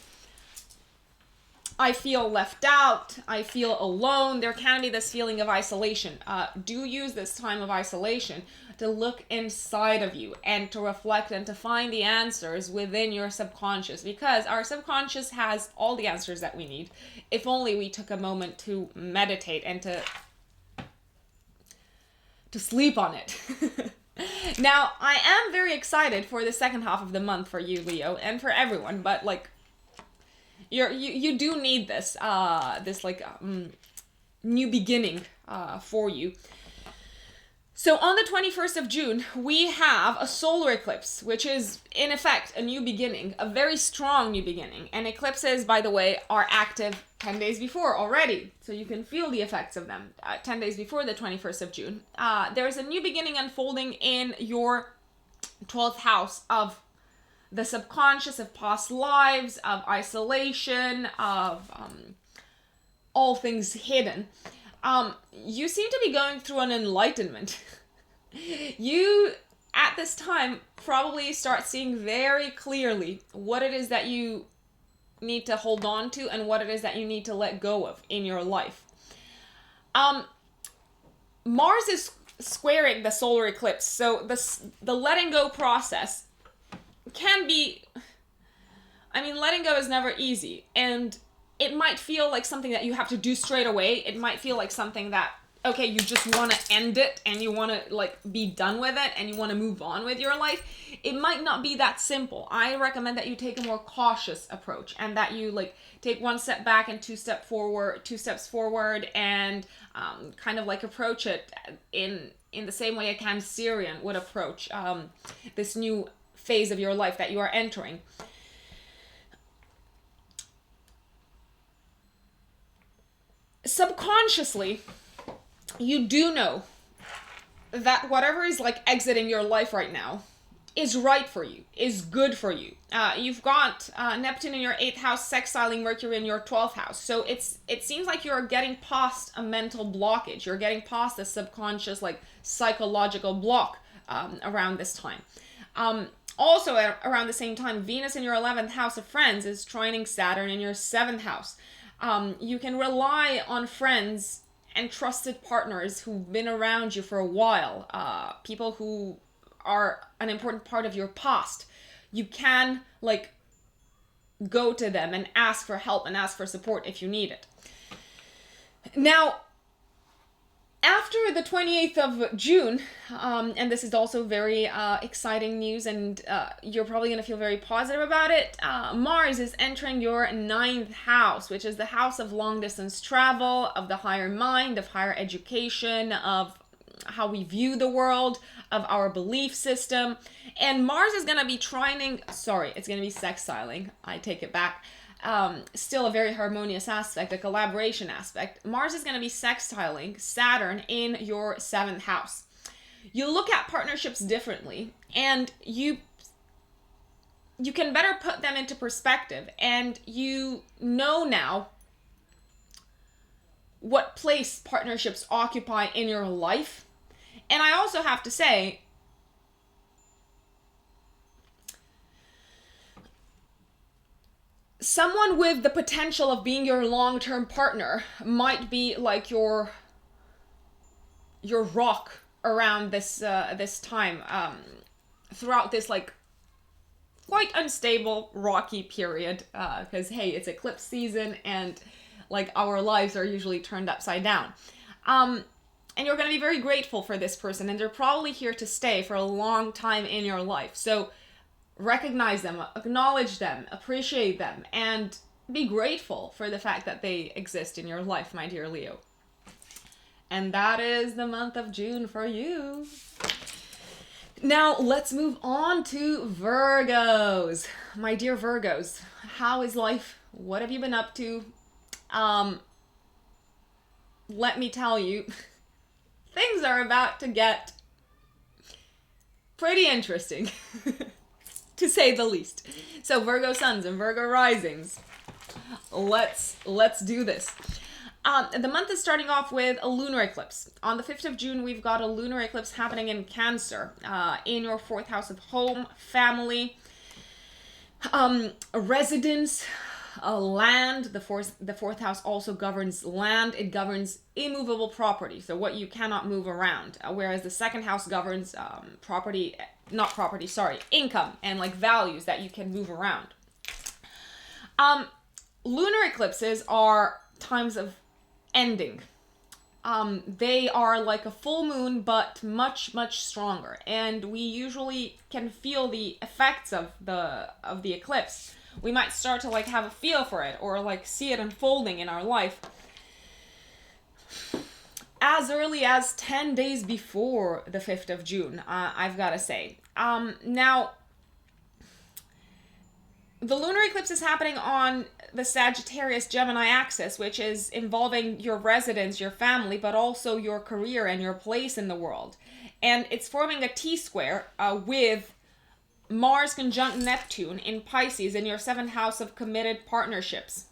I feel left out. I feel alone. There can be this feeling of isolation. Do use this time of isolation to look inside of you and to reflect and to find the answers within your subconscious, because our subconscious has all the answers that we need if only we took a moment to meditate and to sleep on it. Now, I am very excited for the second half of the month for you, Leo, and for everyone, but like you do need this new beginning for you. So on the 21st of June, we have a solar eclipse, which is in effect a new beginning, a very strong new beginning. And eclipses, by the way, are active 10 days before already. So you can feel the effects of them 10 days before the 21st of June. There is a new beginning unfolding in your 12th house of the subconscious, of past lives, of isolation, of all things hidden. You seem to be going through an enlightenment. You, at this time, probably start seeing very clearly what it is that you need to hold on to and what it is that you need to let go of in your life. Mars is squaring the solar eclipse, so the letting go process can be, letting go is never easy, and it might feel like something that you have to do straight away. It might feel like something that, okay, you just want to end it and you want to like be done with it and you want to move on with your life. It might not be that simple. I recommend that you take a more cautious approach and that you like take one step back and two steps forward and kind of like approach it in the same way a Cancerian would approach this new phase of your life that you are entering. Subconsciously, you do know that whatever is like exiting your life right now is right for you, is good for you. You've got Neptune in your 8th house sextiling Mercury in your 12th house. So it seems like you're getting past a mental blockage. You're getting past the subconscious, like psychological block around this time. Also, around the same time, Venus in your 11th house of friends is trining Saturn in your 7th house. You can rely on friends and trusted partners who've been around you for a while, people who are an important part of your past. You can like go to them and ask for help and ask for support if you need it. Now, after the 28th of June, and this is also very exciting news, and you're probably going to feel very positive about it, Mars is entering your 9th house, which is the house of long-distance travel, of the higher mind, of higher education, of how we view the world, of our belief system. And Mars is going to be it's going to be sextiling. I take it back. Still a very harmonious aspect, a collaboration aspect. Mars is going to be sextiling Saturn in your 7th house. you look at partnerships differently, and you can better put them into perspective, and you know now what place partnerships occupy in your life. And I also have to say, someone with the potential of being your long-term partner might be like your rock around this time, throughout this like quite unstable, rocky period, because hey, it's eclipse season, and like our lives are usually turned upside down. And you're going to be very grateful for this person, and they're probably here to stay for a long time in your life. So recognize them, acknowledge them, appreciate them, and be grateful for the fact that they exist in your life, my dear Leo. And that is the month of June for you. Now, let's move on to Virgos. My dear Virgos, how is life? What have you been up to? Let me tell you, things are about to get pretty interesting, to say the least. So Virgo suns and Virgo risings, let's do this. The month is starting off with a lunar eclipse. On the 5th of June, we've got a lunar eclipse happening in Cancer, in your 4th house of home, family, residence, land. The fourth house also governs land. It governs immovable property, so what you cannot move around. Whereas the 2nd house governs income and like values that you can move around. Lunar eclipses are times of ending. They are like a full moon, but much, much stronger. And we usually can feel the effects of the eclipse. We might start to like have a feel for it, or like see it unfolding in our life as early as 10 days before the 5th of June, I've got to say. Now, the lunar eclipse is happening on the Sagittarius Gemini axis, which is involving your residence, your family, but also your career and your place in the world. And it's forming a T-square with Mars conjunct Neptune in Pisces in your 7th house of committed partnerships.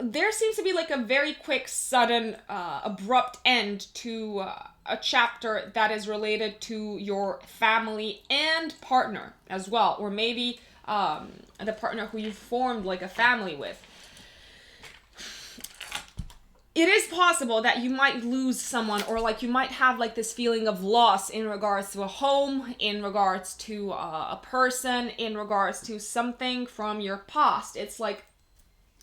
There seems to be like a very quick, sudden, abrupt end to a chapter that is related to your family and partner as well, or maybe the partner who you formed like a family with. It is possible that you might lose someone, or like you might have like this feeling of loss in regards to a home, in regards to a person, in regards to something from your past. It's like,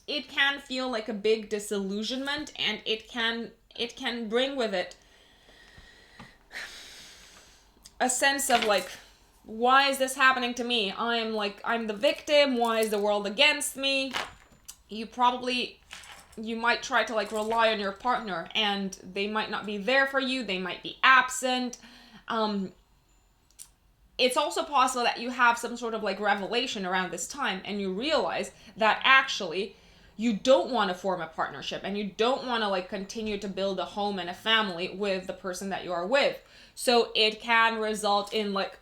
it can feel like a big disillusionment, and it can bring with it a sense of like, why is this happening to me? I'm the victim. Why is the world against me? You might try to like rely on your partner, and they might not be there for you. They might be absent. It's also possible that you have some sort of like revelation around this time, and you realize that actually you don't want to form a partnership, and you don't want to like continue to build a home and a family with the person that you are with. So it can result in like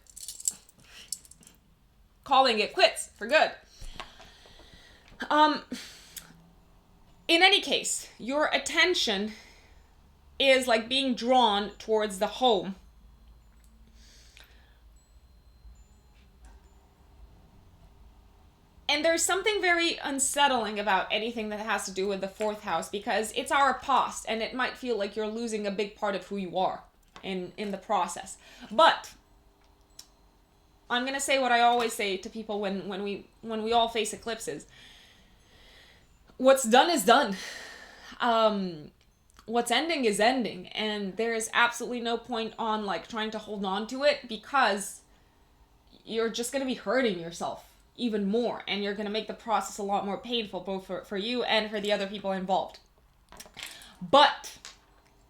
calling it quits for good. In any case, your attention is like being drawn towards the home. And there's something very unsettling about anything that has to do with the 4th house, because it's our past, and it might feel like you're losing a big part of who you are in the process. But I'm going to say what I always say to people when we all face eclipses. What's done is done. What's ending is ending, and there is absolutely no point on like trying to hold on to it, because you're just going to be hurting yourself even more, and you're going to make the process a lot more painful, both for you and for the other people involved. But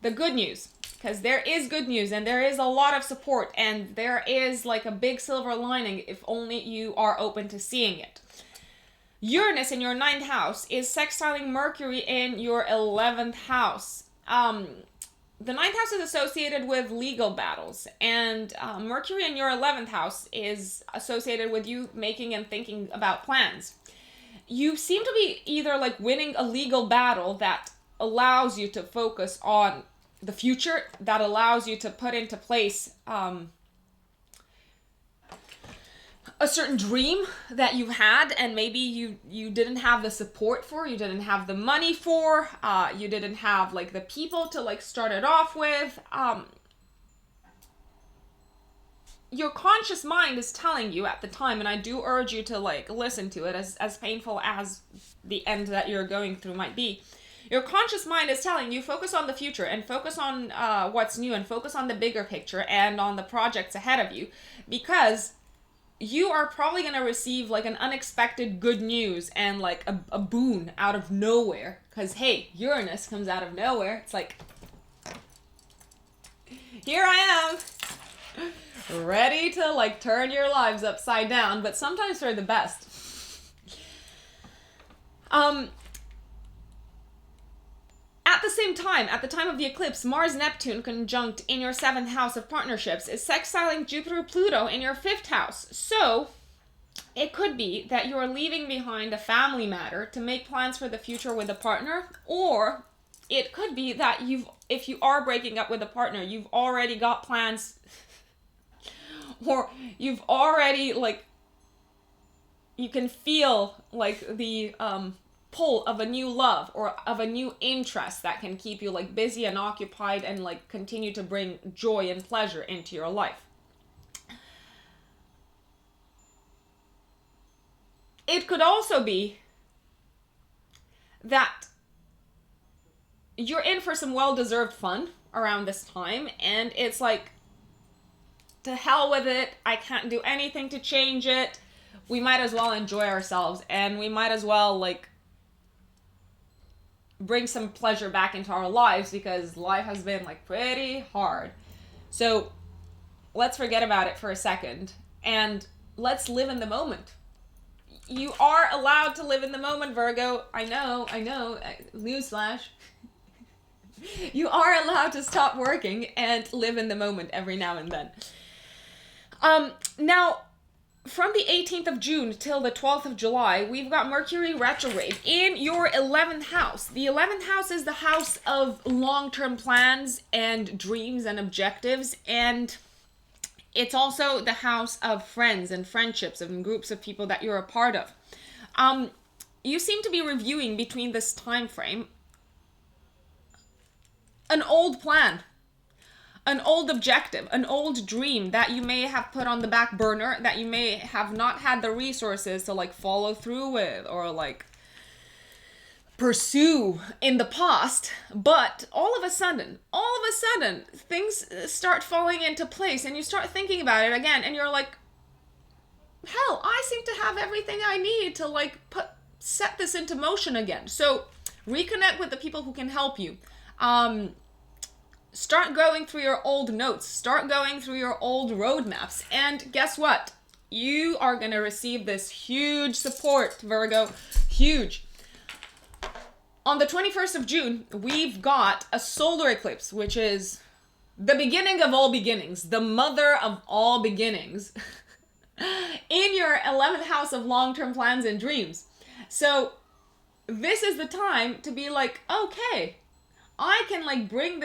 the good news, because there is good news, and there is a lot of support, and there is like a big silver lining if only you are open to seeing it. Uranus in your 9th house is sextiling Mercury in your 11th house. the ninth house is associated with legal battles, and Mercury in your 11th house is associated with you making and thinking about plans. You seem to be either like winning a legal battle that allows you to focus on the future, that allows you to put into place a certain dream that you had, and maybe you didn't have the support for, you didn't have the money for, you didn't have like the people to like start it off with. Your conscious mind is telling you at the time, and I do urge you to like listen to it, as painful as the end that you're going through might be. Your conscious mind is telling you, focus on the future and focus on what's new and focus on the bigger picture and on the projects ahead of you, because you are probably going to receive like an unexpected good news and like a boon out of nowhere. Because hey, Uranus comes out of nowhere. It's like, here I am, ready to like turn your lives upside down, but sometimes for the best. At the same time, at the time of the eclipse, Mars-Neptune conjunct in your 7th house of partnerships is sextiling Jupiter-Pluto in your 5th house. So, it could be that you're leaving behind a family matter to make plans for the future with a partner, or it could be that if you are breaking up with a partner, you've already got plans, or you've already, like, you can feel, like, the, pull of a new love or of a new interest that can keep you like busy and occupied and like continue to bring joy and pleasure into your life. It could also be that you're in for some well-deserved fun around this time, and it's like, to hell with it, I can't do anything to change it. We might as well enjoy ourselves, and we might as well like bring some pleasure back into our lives, because life has been like pretty hard. So let's forget about it for a second and let's live in the moment. You are allowed to live in the moment, Virgo. I know, newsflash. You are allowed to stop working and live in the moment every now and then. Now, from the 18th of June till the 12th of July, we've got Mercury retrograde in your 11th house. The 11th house is the house of long-term plans and dreams and objectives, and it's also the house of friends and friendships and groups of people that you're a part of. You seem to be reviewing between this time frame an old plan, an old objective, an old dream that you may have put on the back burner, that you may have not had the resources to like follow through with or like pursue in the past. But all of a sudden, things start falling into place and you start thinking about it again, and you're like, hell, I seem to have everything I need to like set this into motion again. So reconnect with the people who can help you. Start going through your old notes. Start going through your old roadmaps. And guess what? You are going to receive this huge support, Virgo. Huge. On the 21st of June, we've got a solar eclipse, which is the beginning of all beginnings, the mother of all beginnings, in your 11th house of long-term plans and dreams. So this is the time to be like, okay, I can like bring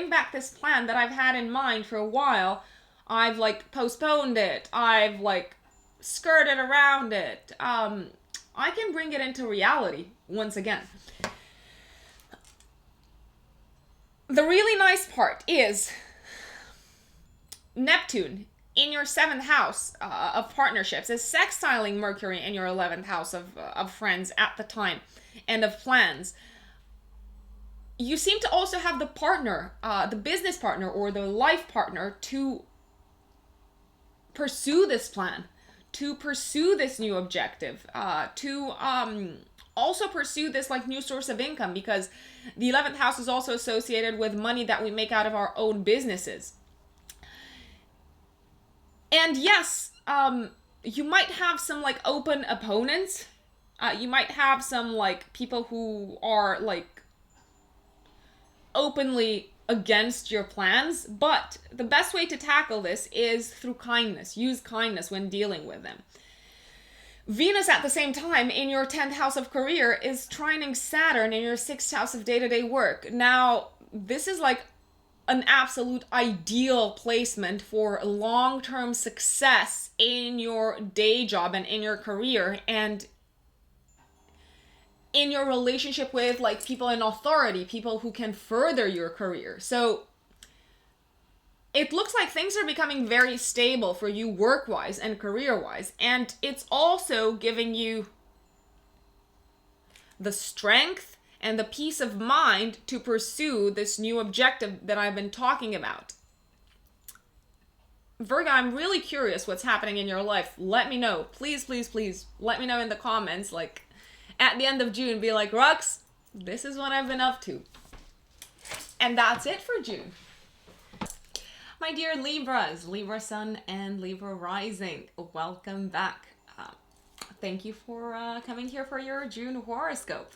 back this plan that I've had in mind for a while. I've like postponed it. I've like skirted around it. I can bring it into reality once again. The really nice part is Neptune in your 7th house of partnerships is sextiling Mercury in your 11th house of friends at the time and of plans. You seem to also have the partner, the business partner or the life partner to pursue this plan, to pursue this new objective, to also pursue this like new source of income, because the 11th house is also associated with money that we make out of our own businesses. And yes, you might have some like open opponents. You might have some like people who are like openly against your plans, but the best way to tackle this is through kindness. Use kindness when dealing with them. Venus, at the same time, in your 10th house of career, is trining Saturn in your 6th house of day-to-day work. Now, this is like an absolute ideal placement for long-term success in your day job and in your career, and in your relationship with like people in authority, people who can further your career. So it looks like things are becoming very stable for you work-wise and career-wise. And it's also giving you the strength and the peace of mind to pursue this new objective that I've been talking about. Virgo, I'm really curious what's happening in your life. Let me know. Please, please, please let me know in the comments. Like at the end of June, be like, Rux, this is what I've been up to. And that's it for June. My dear Libras, Libra Sun and Libra Rising, welcome back. Thank you for coming here for your June horoscope.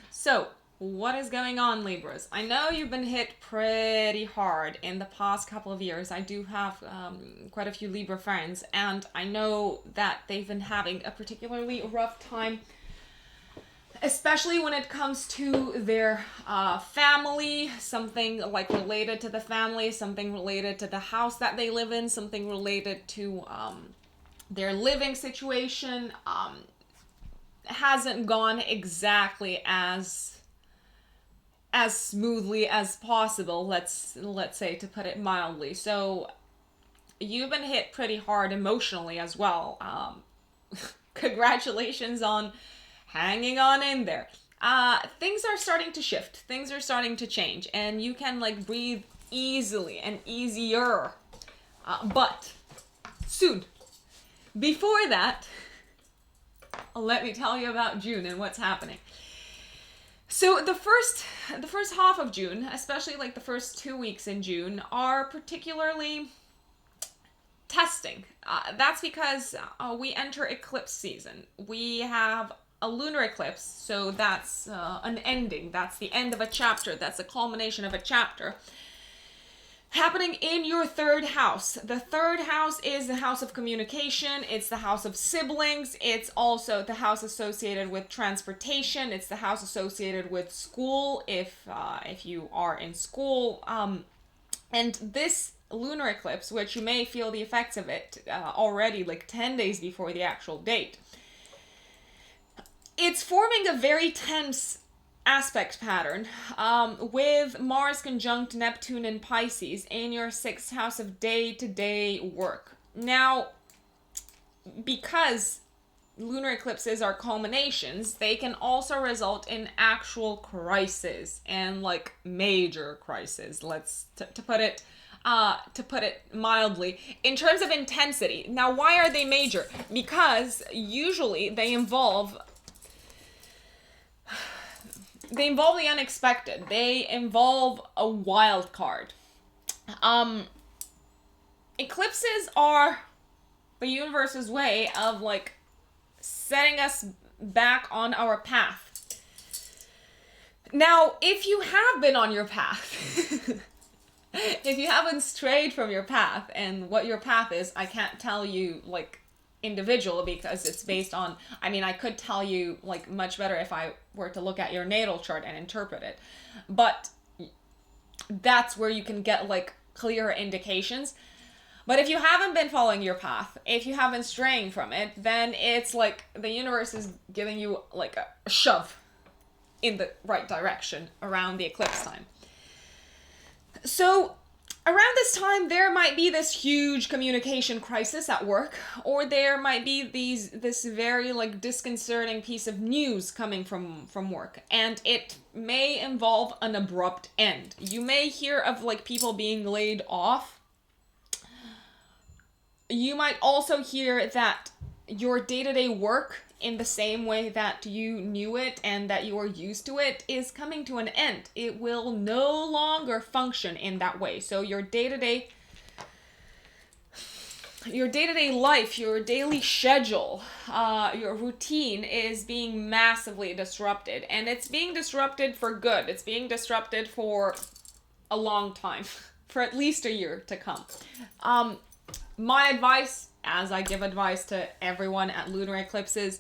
So, what is going on, Libras? I know you've been hit pretty hard in the past couple of years. I do have quite a few Libra friends, and I know that they've been having a particularly rough time, especially when it comes to their family, something like related to the family, something related to the house that they live in, something related to their living situation. Hasn't gone exactly as smoothly as possible, let's say, to put it mildly. So you've been hit pretty hard emotionally as well. Congratulations on hanging on in there. Things are starting to shift. Things are starting to change, and you can like breathe easily and easier. But soon. Before that, let me tell you about June and what's happening. So the first half of June, especially like the first 2 weeks in June, are particularly testing. That's because we enter eclipse season. We have a lunar eclipse, so that's an ending. That's the end of a chapter. That's a culmination of a chapter. Happening in your 3rd house. The 3rd house is the house of communication. It's the house of siblings. It's also the house associated with transportation. It's the house associated with school, if you are in school. And this lunar eclipse, which you may feel the effects of it already like 10 days before the actual date, it's forming a very tense aspect pattern with Mars conjunct Neptune in Pisces in your 6th house of day-to-day work. Now, because lunar eclipses are culminations, they can also result in actual crisis and like major crisis. Let's to put it mildly, in terms of intensity. Now, why are they major? Because usually they involve the unexpected. They involve a wild card. Eclipses are the universe's way of like setting us back on our path. Now, if you have been on your path, if you haven't strayed from your path, and what your path is, I can't tell you like individual, because it's based on, I mean, I could tell you like much better if I were to look at your natal chart and interpret it, but that's where you can get like clearer indications. But if you haven't been following your path, if you haven't straying from it, then it's like the universe is giving you like a shove in the right direction around the eclipse time. So around this time, there might be this huge communication crisis at work, or there might be this very like disconcerting piece of news coming from work, and it may involve an abrupt end. You may hear of like people being laid off. You might also hear that your day-to-day work, in the same way that you knew it and that you are used to it, is coming to an end. It will no longer function in that way. So your day-to-day life, your daily schedule, your routine is being massively disrupted, and it's being disrupted for good. It's being disrupted for a long time, for at least a year to come. My advice, as I give advice to everyone at lunar eclipses,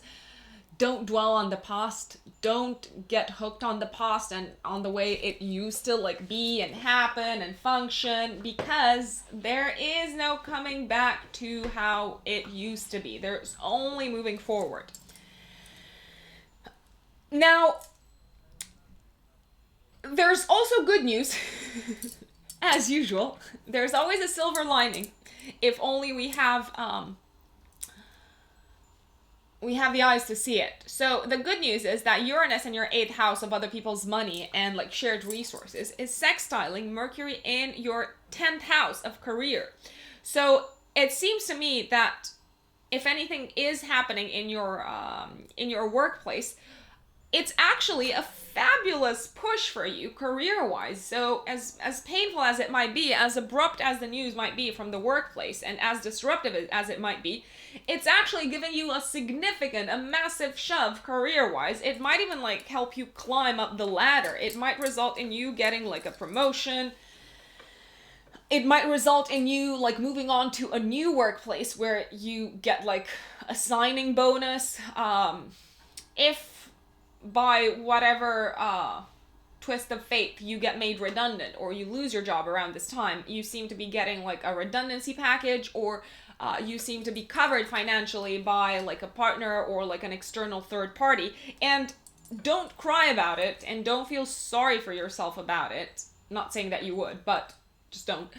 don't dwell on the past. Don't get hooked on the past and on the way it used to like be and happen and function, because there is no coming back to how it used to be. There's only moving forward. Now, there's also good news. As usual, there's always a silver lining, if only we have the eyes to see it. So the good news is that Uranus in your 8th house of other people's money and like shared resources is sextiling Mercury in your 10th house of career. So it seems to me that if anything is happening in your workplace, it's actually a fabulous push for you career-wise. So as painful as it might be, as abrupt as the news might be from the workplace, and as disruptive as it might be, it's actually giving you a massive shove career-wise. It might even like help you climb up the ladder. It might result in you getting like a promotion. It might result in you like moving on to a new workplace where you get like a signing bonus. If by whatever twist of fate you get made redundant or you lose your job around this time, you seem to be getting like a redundancy package, or you seem to be covered financially by like a partner or like an external third party. And don't cry about it and don't feel sorry for yourself about it. Not saying that you would, but just don't.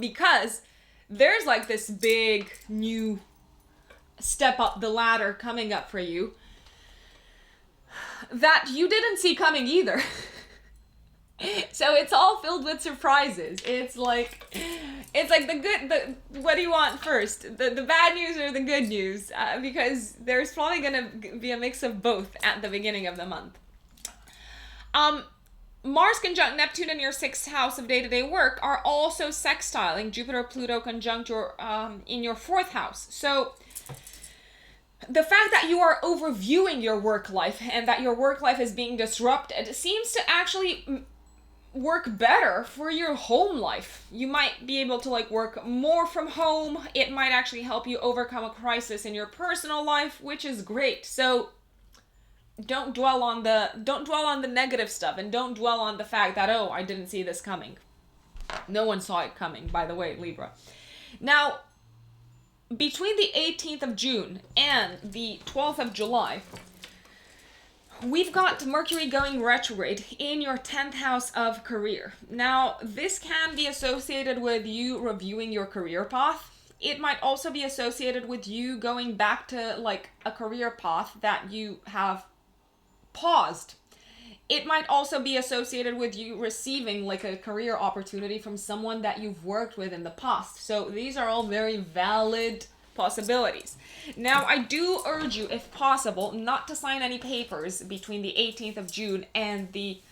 Because there's like this big new step up the ladder coming up for you that you didn't see coming either. So it's all filled with surprises. It's like what do you want first? The bad news or the good news? Because there's probably gonna be a mix of both at the beginning of the month. Mars conjunct Neptune in your 6th house of day-to-day work are also sextiling Jupiter, Pluto conjunct your in your 4th house. So the fact that you are overviewing your work life and that your work life is being disrupted seems to actually work better for your home life. You might be able to like work more from home. It might actually help you overcome a crisis in your personal life, which is great. So don't dwell on the negative stuff, and don't dwell on the fact that, oh, I didn't see this coming. No one saw it coming, by the way, Libra. Now, between the 18th of June and the 12th of July, we've got Mercury going retrograde in your 10th house of career. Now, this can be associated with you reviewing your career path. It might also be associated with you going back to like a career path that you have paused. It might also be associated with you receiving like a career opportunity from someone that you've worked with in the past. So these are all very valid possibilities. Now, I do urge you, if possible, not to sign any papers between the 18th of June and the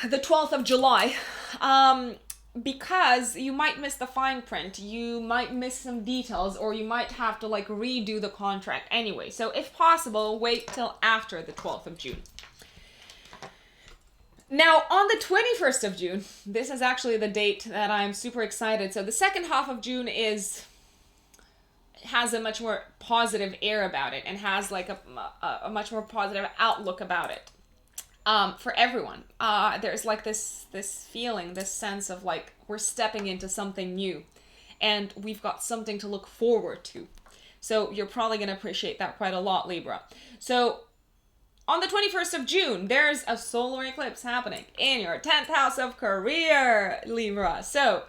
12th of July, because you might miss the fine print, you might miss some details, or you might have to like redo the contract anyway. So if possible, wait till after the 12th of June. Now, on the 21st of June, this is actually the date that I'm super excited. So the second half of June has a much more positive air about it and has like a much more positive outlook about it. For everyone, there's like this feeling, this sense of like we're stepping into something new and we've got something to look forward to. So you're probably going to appreciate that quite a lot, Libra. So on the 21st of June, there's a solar eclipse happening in your 10th house of career, Libra. So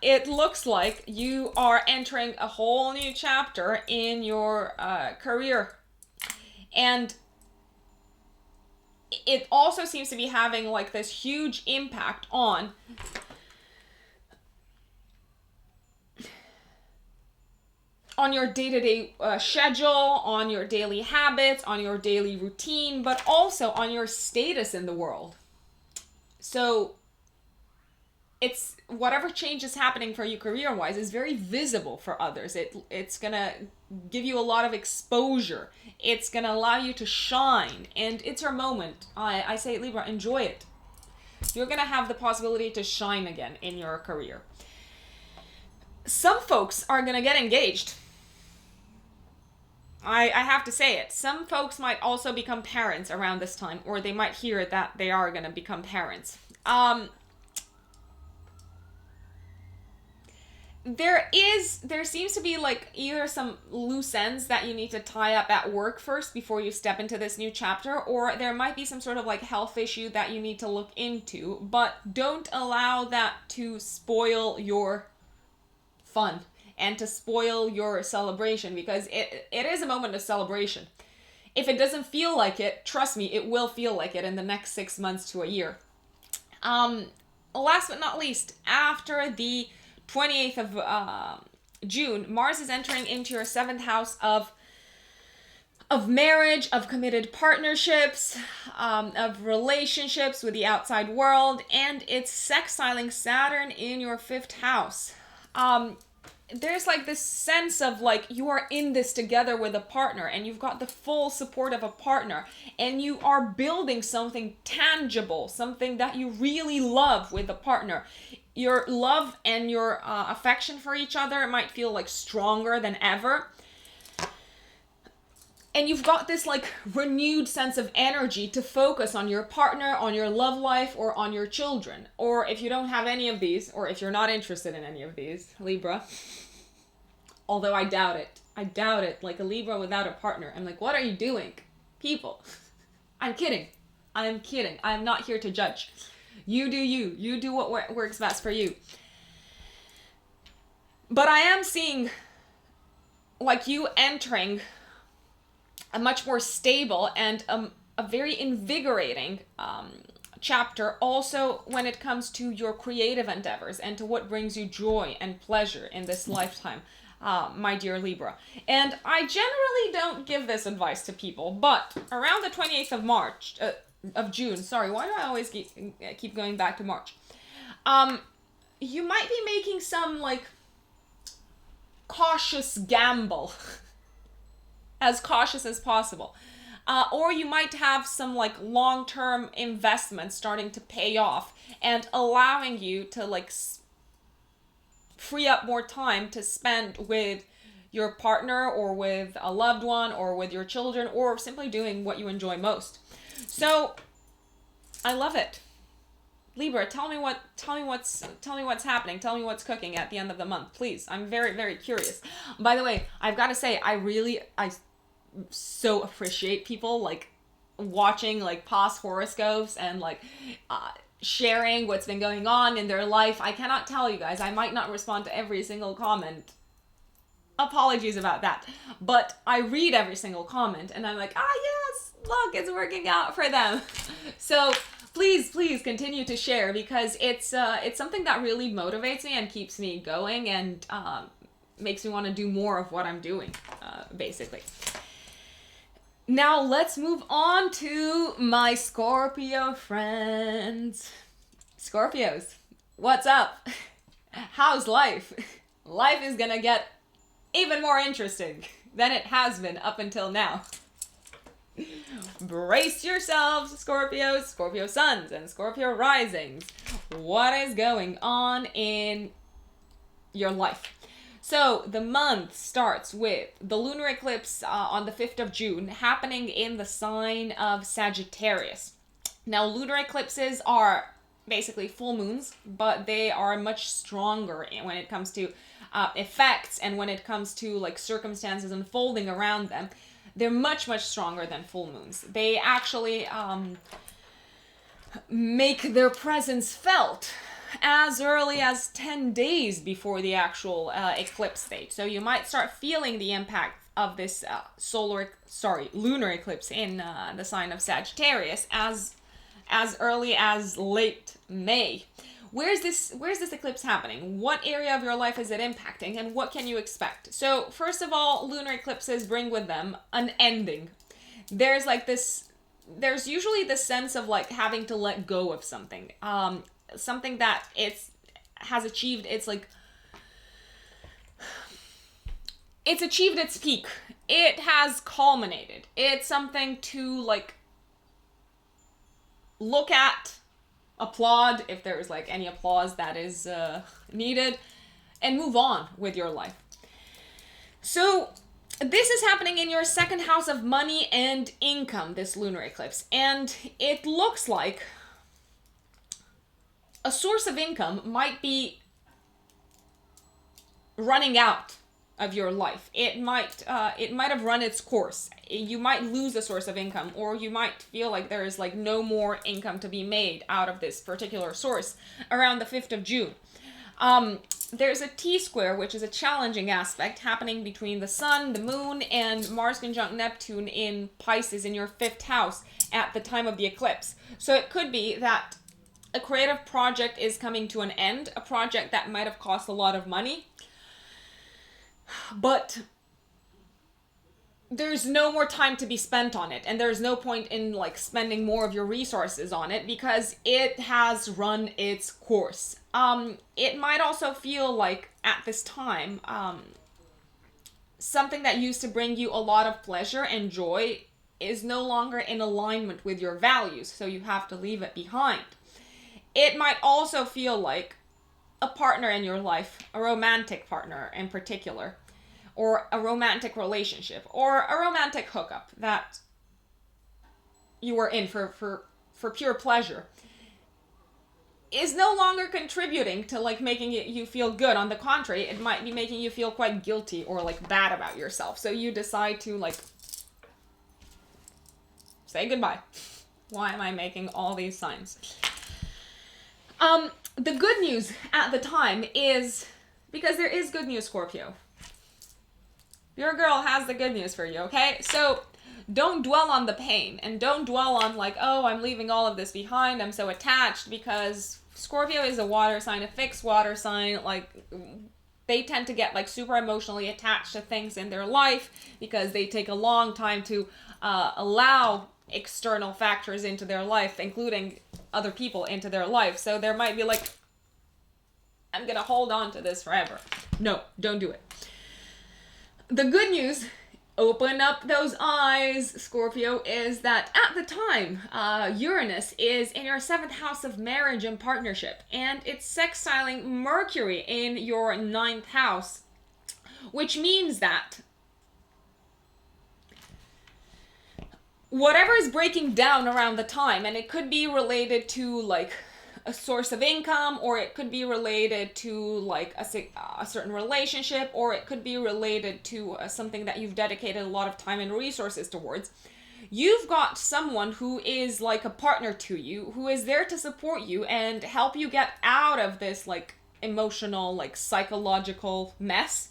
it looks like you are entering a whole new chapter in your career. And it also seems to be having like this huge impact on your day-to-day schedule, on your daily habits, on your daily routine, but also on your status in the world. So it's whatever change is happening for you career-wise is very visible for others. It's gonna give you a lot of exposure. It's gonna allow you to shine, and it's your moment. I say, Libra, enjoy it. You're going to have the possibility to shine again in your career. Some folks are going to get engaged. I have to say it. Some folks might also become parents around this time, or they might hear that they are going to become parents. There seems to be like either some loose ends that you need to tie up at work first before you step into this new chapter, or there might be some sort of like health issue that you need to look into, but don't allow that to spoil your fun and to spoil your celebration, because it is a moment of celebration. If it doesn't feel like it, trust me, it will feel like it in the next 6 months to a year. Last but not least, after the 28th of June, Mars is entering into your 7th house of marriage, of committed partnerships, of relationships with the outside world, and it's sextiling Saturn in your 5th house. There's like this sense of like you are in this together with a partner, and you've got the full support of a partner, and you are building something tangible, something that you really love with a partner. Your love and your affection for each other might feel like stronger than ever. And you've got this like renewed sense of energy to focus on your partner, on your love life, or on your children. Or if you don't have any of these, or if you're not interested in any of these, Libra. Although I doubt it. Like a Libra without a partner. I'm like, what are you doing? People. I'm kidding. I'm not here to judge. You do you. You do what works best for you. But I am seeing like you entering a much more stable and a very invigorating chapter also when it comes to your creative endeavors and to what brings you joy and pleasure in this lifetime, my dear Libra. And I generally don't give this advice to people, but around the 28th of June, sorry, why do I always keep going back to March? You might be making some like cautious gamble. As cautious as possible. Or you might have some like long-term investments starting to pay off and allowing you to like free up more time to spend with your partner or with a loved one or with your children or simply doing what you enjoy most. So I love it. Libra, tell me what's happening. Tell me what's cooking at the end of the month, please. I'm very, very curious. By the way, I've got to say, I so appreciate people like watching like past horoscopes and like sharing what's been going on in their life. I cannot tell you guys, I might not respond to every single comment. Apologies about that. But I read every single comment and I'm like, yes, look, it's working out for them. So please continue to share, because it's something that really motivates me and keeps me going and makes me want to do more of what I'm doing, basically. Now let's move on to my Scorpio friends. Scorpios, what's up? How's life? Life is gonna get even more interesting than it has been up until now. Brace yourselves, Scorpios, Scorpio suns, and Scorpio risings. What is going on in your life? So the month starts with the lunar eclipse on the 5th of June happening in the sign of Sagittarius. Now lunar eclipses are basically full moons, but they are much stronger when it comes to effects and when it comes to like circumstances unfolding around them. They're much stronger than full moons. They actually make their presence felt as early as 10 days before the actual eclipse date. So you might start feeling the impact of this lunar eclipse in the sign of Sagittarius as early as late May. Where's this eclipse happening? What area of your life is it impacting, and what can you expect? So first of all, lunar eclipses bring with them an ending. There's usually this sense of like having to let go of something. Something that has achieved its achieved its peak. It has culminated. It's something to like look at, applaud if there's like any applause that is needed, and move on with your life. So this is happening in your second house of money and income, this lunar eclipse. And it looks like a source of income might be running out of your life. It might have run its course. You might lose a source of income, or you might feel like there is like no more income to be made out of this particular source around the 5th of June. There's a T-square, which is a challenging aspect happening between the Sun, the Moon, and Mars conjunct Neptune in Pisces in your 5th house at the time of the eclipse. So it could be that a creative project is coming to an end, a project that might have cost a lot of money, but there's no more time to be spent on it, and there's no point in like spending more of your resources on it because it has run its course. It might also feel like at this time, something that used to bring you a lot of pleasure and joy is no longer in alignment with your values, so you have to leave it behind. It might also feel like a partner in your life, a romantic partner in particular, or a romantic relationship, or a romantic hookup that you were in for pure pleasure, is no longer contributing to like making you feel good. On the contrary, it might be making you feel quite guilty or like bad about yourself. So you decide to like say goodbye. Why am I making all these signs? The good news at the time is, because there is good news, Scorpio. Your girl has the good news for you, okay? So don't dwell on the pain, and don't dwell on like, oh, I'm leaving all of this behind, I'm so attached, because Scorpio is a water sign, a fixed water sign. Like, they tend to get like super emotionally attached to things in their life because they take a long time to allow external factors into their life, including other people into their life. So there might be like, I'm gonna hold on to this forever. No, don't do it. The good news, open up those eyes, Scorpio, is that at the time, Uranus is in your 7th house of marriage and partnership, and it's sextiling Mercury in your 9th house, which means that whatever is breaking down around the time, and it could be related to like a source of income, or it could be related to like a certain relationship, or it could be related to something that you've dedicated a lot of time and resources towards. You've got someone who is like a partner to you, who is there to support you and help you get out of this like emotional, like psychological mess,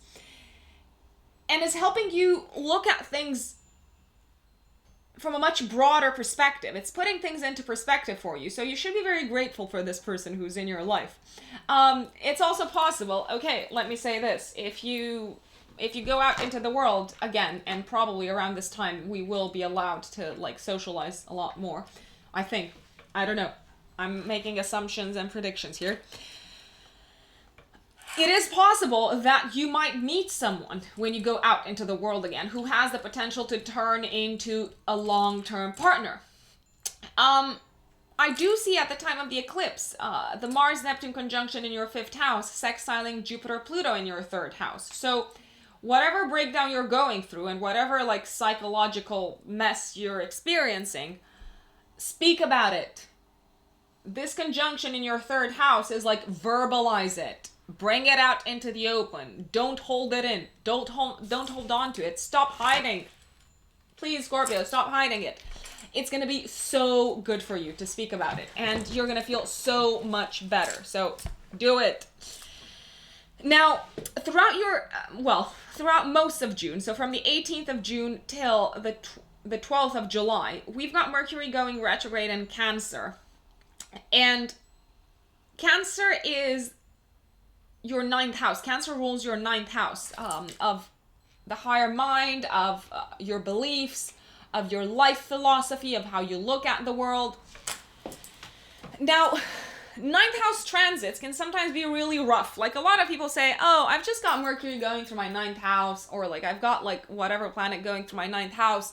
and is helping you look at things from a much broader perspective. It's putting things into perspective for you. So you should be very grateful for this person who's in your life. It's also possible, okay, let me say this. If you go out into the world again, and probably around this time, we will be allowed to like socialize a lot more. I think. I don't know. I'm making assumptions and predictions here. It is possible that you might meet someone when you go out into the world again who has the potential to turn into a long-term partner. I do see at the time of the eclipse, the Mars-Neptune conjunction in your 5th house, sextiling Jupiter-Pluto in your 3rd house. So whatever breakdown you're going through and whatever like psychological mess you're experiencing, speak about it. This conjunction in your 3rd house is like, verbalize it. Bring it out into the open. Don't hold it in. Don't hold on to it. Stop hiding. Please, Scorpio, stop hiding it. It's going to be so good for you to speak about it, and you're going to feel so much better. So do it. Now, throughout most of June, so from the 18th of June till the 12th of July, we've got Mercury going retrograde in Cancer. And Cancer is your 9th house. Cancer rules your 9th house of the higher mind, of your beliefs, of your life philosophy, of how you look at the world. Now, 9th house transits can sometimes be really rough. Like, a lot of people say, oh, I've just got Mercury going through my 9th house, or like I've got like whatever planet going through my 9th house.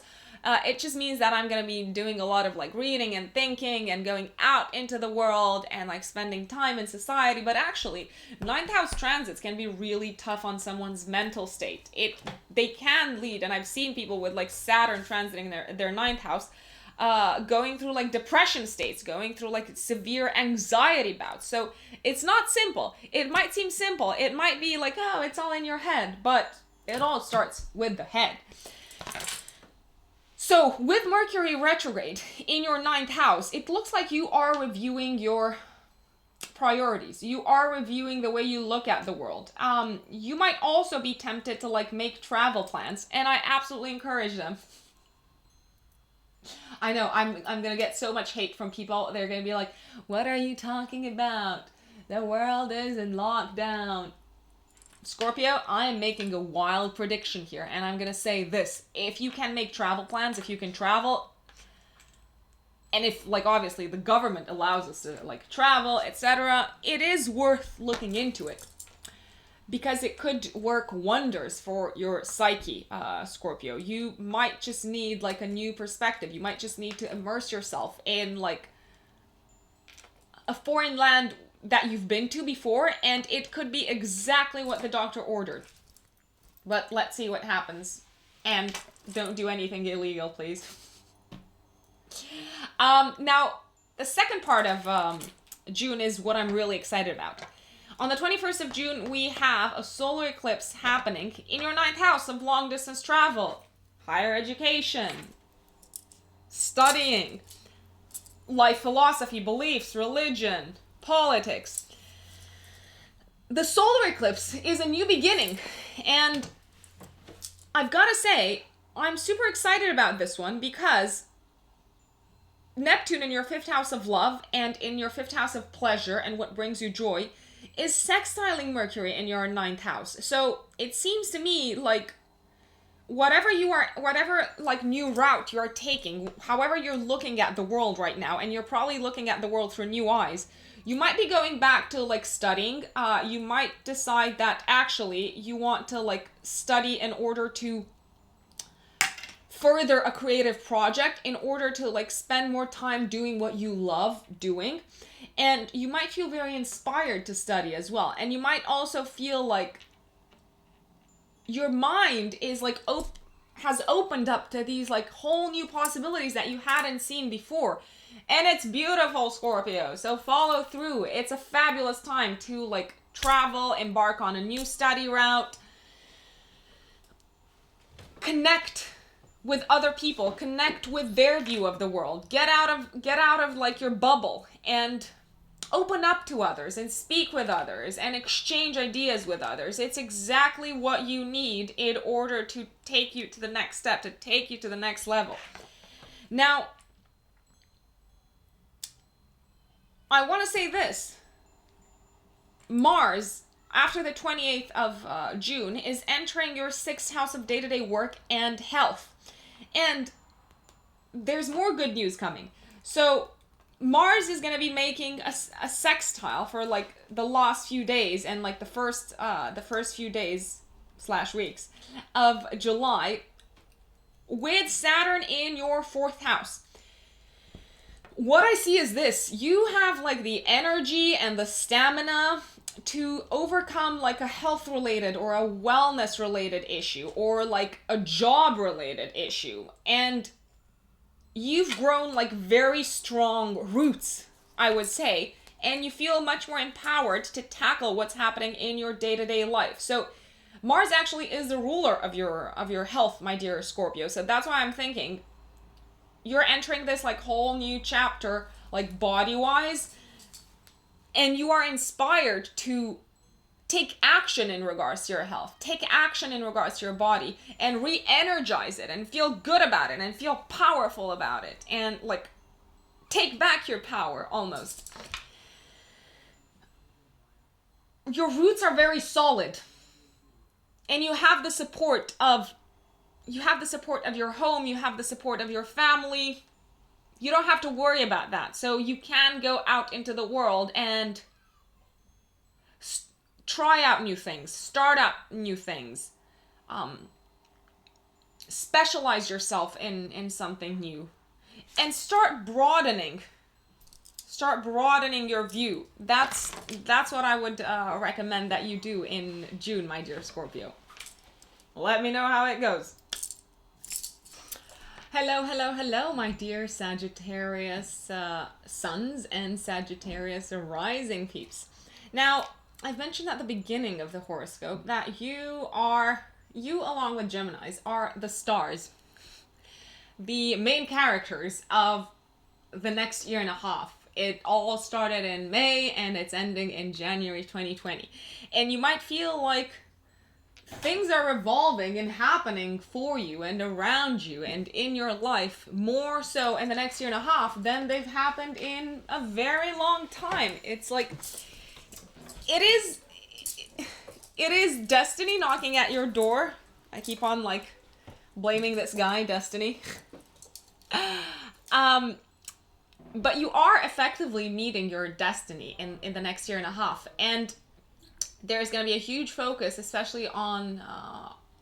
It just means that I'm going to be doing a lot of like reading and thinking and going out into the world and like spending time in society. But actually, ninth house transits can be really tough on someone's mental state. They can lead, and I've seen people with like Saturn transiting their ninth house, going through like depression states, going through like severe anxiety bouts. So it's not simple. It might seem simple. It might be like, oh, it's all in your head, but it all starts with the head. So with Mercury retrograde in your ninth house, it looks like you are reviewing your priorities. You are reviewing the way you look at the world. You might also be tempted to like make travel plans, and I absolutely encourage them. I know I'm gonna get so much hate from people. They're gonna be like, "What are you talking about? The world is in lockdown." Scorpio, I am making a wild prediction here, and I'm gonna say this: if you can make travel plans, if you can travel, and if like obviously the government allows us to like travel, etc., it is worth looking into it, because it could work wonders for your psyche, Scorpio. You might just need like a new perspective. You might just need to immerse yourself in like a foreign land that you've been to before, and it could be exactly what the doctor ordered. But let's see what happens. And don't do anything illegal, please. Now, the second part of June is what I'm really excited about. On the 21st of June, we have a solar eclipse happening in your ninth house of long distance travel, higher education, studying, life philosophy, beliefs, religion, politics. The solar eclipse is a new beginning, and I've got to say, I'm super excited about this one because Neptune in your fifth house of love and in your fifth house of pleasure and what brings you joy is sextiling Mercury in your ninth house. So it seems to me like whatever like new route you are taking, however you're looking at the world right now, and you're probably looking at the world through new eyes, you might be going back to like studying. You might decide that actually you want to like study in order to further a creative project, in order to like spend more time doing what you love doing. And you might feel very inspired to study as well. And you might also feel like your mind is like has opened up to these like whole new possibilities that you hadn't seen before. And it's beautiful, Scorpio. So follow through. It's a fabulous time to like travel, embark on a new study route, connect with other people, connect with their view of the world, get out of like your bubble and open up to others and speak with others and exchange ideas with others. It's exactly what you need in order to take you to the next step, to take you to the next level. Now, I want to say this. Mars, after the 28th of June, is entering your sixth house of day-to-day work and health. And there's more good news coming. So Mars is going to be making a sextile for like the last few days and like the first few days / weeks of July with Saturn in your fourth house. What I see is this: you have like the energy and the stamina to overcome like a health related or a wellness related issue or like a job related issue, and you've grown like very strong roots, I would say, and you feel much more empowered to tackle what's happening in your day-to-day life. So Mars actually is the ruler of your health, my dear Scorpio. So that's why I'm thinking you're entering this like whole new chapter, like body-wise, and you are inspired to take action in regards to your health, take action in regards to your body, and re-energize it and feel good about it and feel powerful about it and like take back your power almost. Your roots are very solid, and you have the support of your home, you have the support of your family. You don't have to worry about that. So you can go out into the world and try out new things, start up new things, specialize yourself in something new, and start broadening your view. That's what I would recommend that you do in June, my dear Scorpio. Let me know how it goes. Hello, my dear Sagittarius suns and Sagittarius rising peeps. Now, I've mentioned at the beginning of the horoscope that you along with Geminis are the stars, the main characters of the next year and a half. It all started in May and it's ending in January 2020. And you might feel like things are revolving and happening for you and around you and in your life more so in the next year and a half than they've happened in a very long time. It's like, it is destiny knocking at your door. I keep on like blaming this guy, Destiny. But you are effectively meeting your destiny in the next year and a half. And there's going to be a huge focus, especially on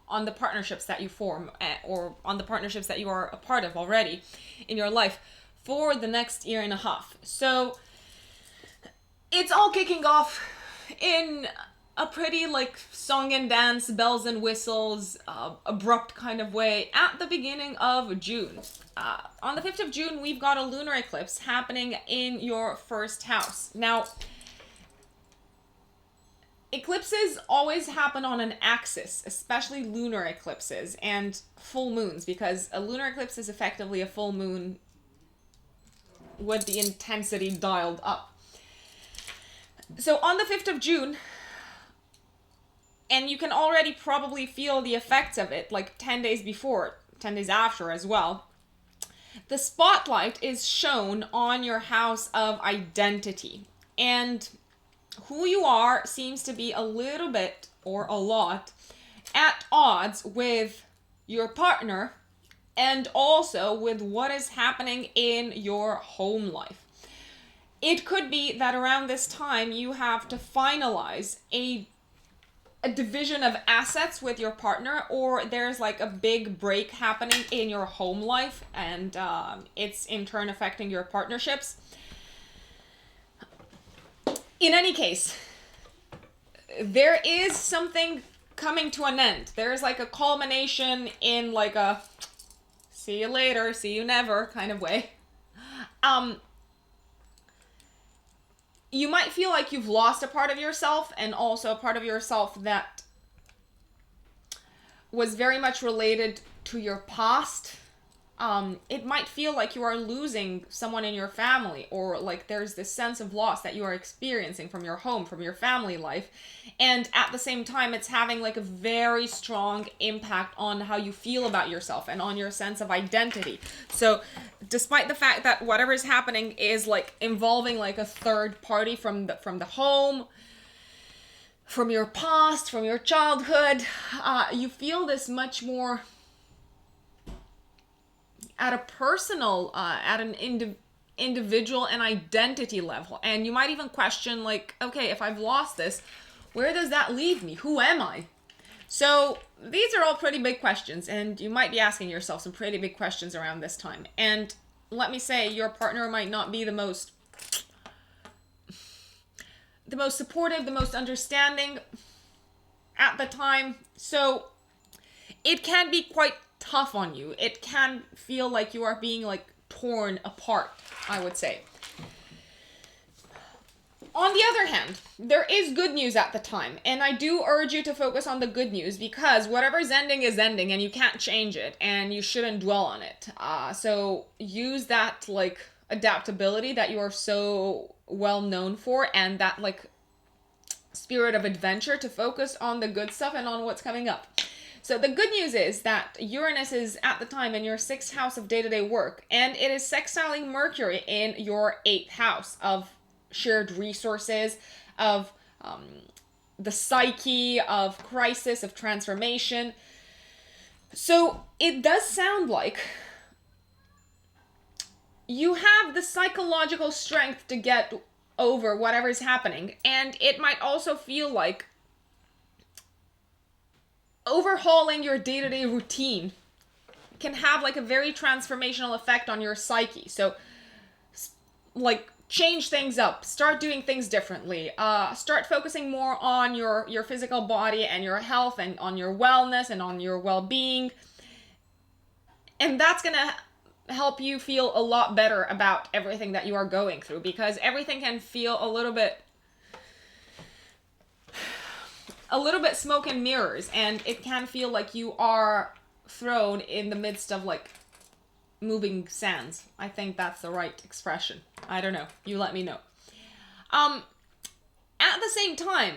the partnerships that you form or on the partnerships that you are a part of already in your life for the next year and a half. So it's all kicking off in a pretty like song and dance, bells and whistles, abrupt kind of way at the beginning of June. On the 5th of June, we've got a lunar eclipse happening in your first house. Now, eclipses always happen on an axis, especially lunar eclipses and full moons, because a lunar eclipse is effectively a full moon with the intensity dialed up. So on the 5th of June, and you can already probably feel the effects of it like 10 days before, 10 days after as well, the spotlight is shown on your house of identity. And who you are seems to be a little bit or a lot at odds with your partner and also with what is happening in your home life. It could be that around this time you have to finalize a division of assets with your partner, or there's like a big break happening in your home life and it's in turn affecting your partnerships. In any case, there is something coming to an end. There's like a culmination in like a see you later, see you never kind of way. You might feel like you've lost a part of yourself, and also a part of yourself that was very much related to your past. It might feel like you are losing someone in your family, or like there's this sense of loss that you are experiencing from your home, from your family life. And at the same time, it's having like a very strong impact on how you feel about yourself and on your sense of identity. So despite the fact that whatever is happening is like involving like a third party from the home, from your past, from your childhood, you feel this much more at a personal, at an individual and identity level. And you might even question like, okay, if I've lost this, where does that leave me? Who am I? So these are all pretty big questions, and you might be asking yourself some pretty big questions around this time. And let me say, your partner might not be the most supportive, the most understanding at the time. So it can be quite tough on you. It can feel like you are being like torn apart, I would say. On the other hand, there is good news at the time, and I do urge you to focus on the good news, because whatever's ending is ending and you can't change it, and you shouldn't dwell on it. So use that like adaptability that you are so well known for, and that like spirit of adventure, to focus on the good stuff and on what's coming up. So the good news is that Uranus is at the time in your 6th house of day-to-day work, and it is sextiling Mercury in your 8th house of shared resources, of the psyche, of crisis, of transformation. So it does sound like you have the psychological strength to get over whatever is happening, and it might also feel like overhauling your day-to-day routine can have like a very transformational effect on your psyche. So like change things up, start doing things differently, start focusing more on your physical body and your health and on your wellness and on your well-being. And that's gonna help you feel a lot better about everything that you are going through, because everything can feel a little bit smoke and mirrors, and it can feel like you are thrown in the midst of like moving sands. I think that's the right expression. I don't know. You let me know. At the same time,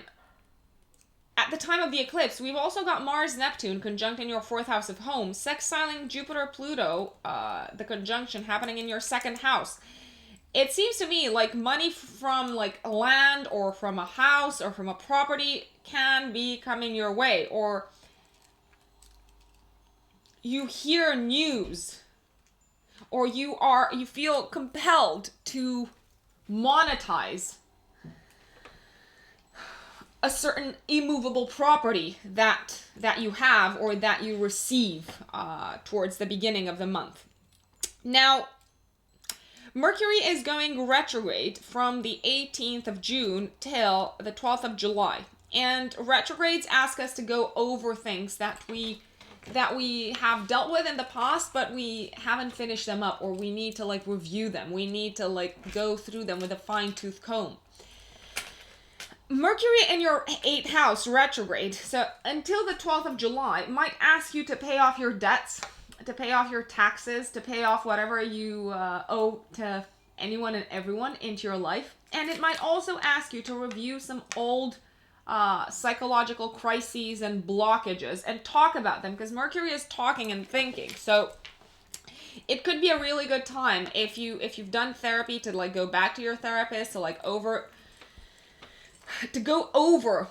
at the time of the eclipse, we've also got Mars-Neptune conjunct in your 4th house of home, sextiling Jupiter-Pluto, the conjunction happening in your 2nd house. It seems to me like money from like land or from a house or from a property can be coming your way, or you hear news, or you feel compelled to monetize a certain immovable property that you have or that you receive towards the beginning of the month. Now, Mercury is going retrograde from the 18th of June till the 12th of July. And retrogrades ask us to go over things that we have dealt with in the past, but we haven't finished them up, or we need to like review them. We need to like go through them with a fine-tooth comb. Mercury in your 8th house retrograde, so until the 12th of July, might ask you to pay off your debts, to pay off your taxes, to pay off whatever you owe to anyone and everyone into your life. And it might also ask you to review some old psychological crises and blockages and talk about them, because Mercury is talking and thinking. So it could be a really good time if you've done therapy to like go back to your therapist to go over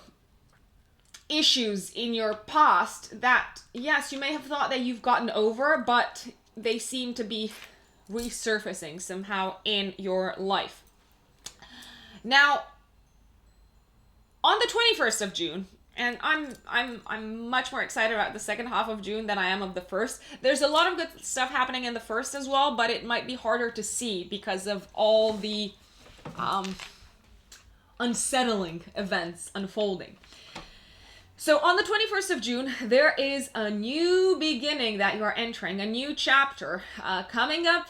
issues in your past that, yes, you may have thought that you've gotten over, but they seem to be resurfacing somehow in your life. Now, on the 21st of June, and I'm much more excited about the second half of June than I am of the first. There's a lot of good stuff happening in the first as well, but it might be harder to see because of all the unsettling events unfolding. So on the 21st of June, there is a new beginning that you are entering, a new chapter coming up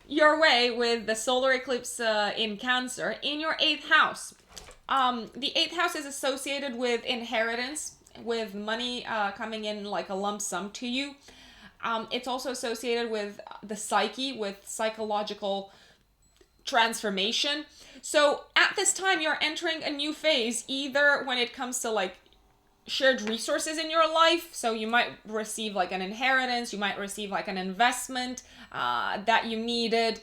your way with the solar eclipse in Cancer in your 8th house. The 8th house is associated with inheritance, with money coming in like a lump sum to you. It's also associated with the psyche, with psychological transformation. So at this time, you're entering a new phase, either when it comes to like shared resources in your life. So you might receive like an inheritance, you might receive like an investment that you needed.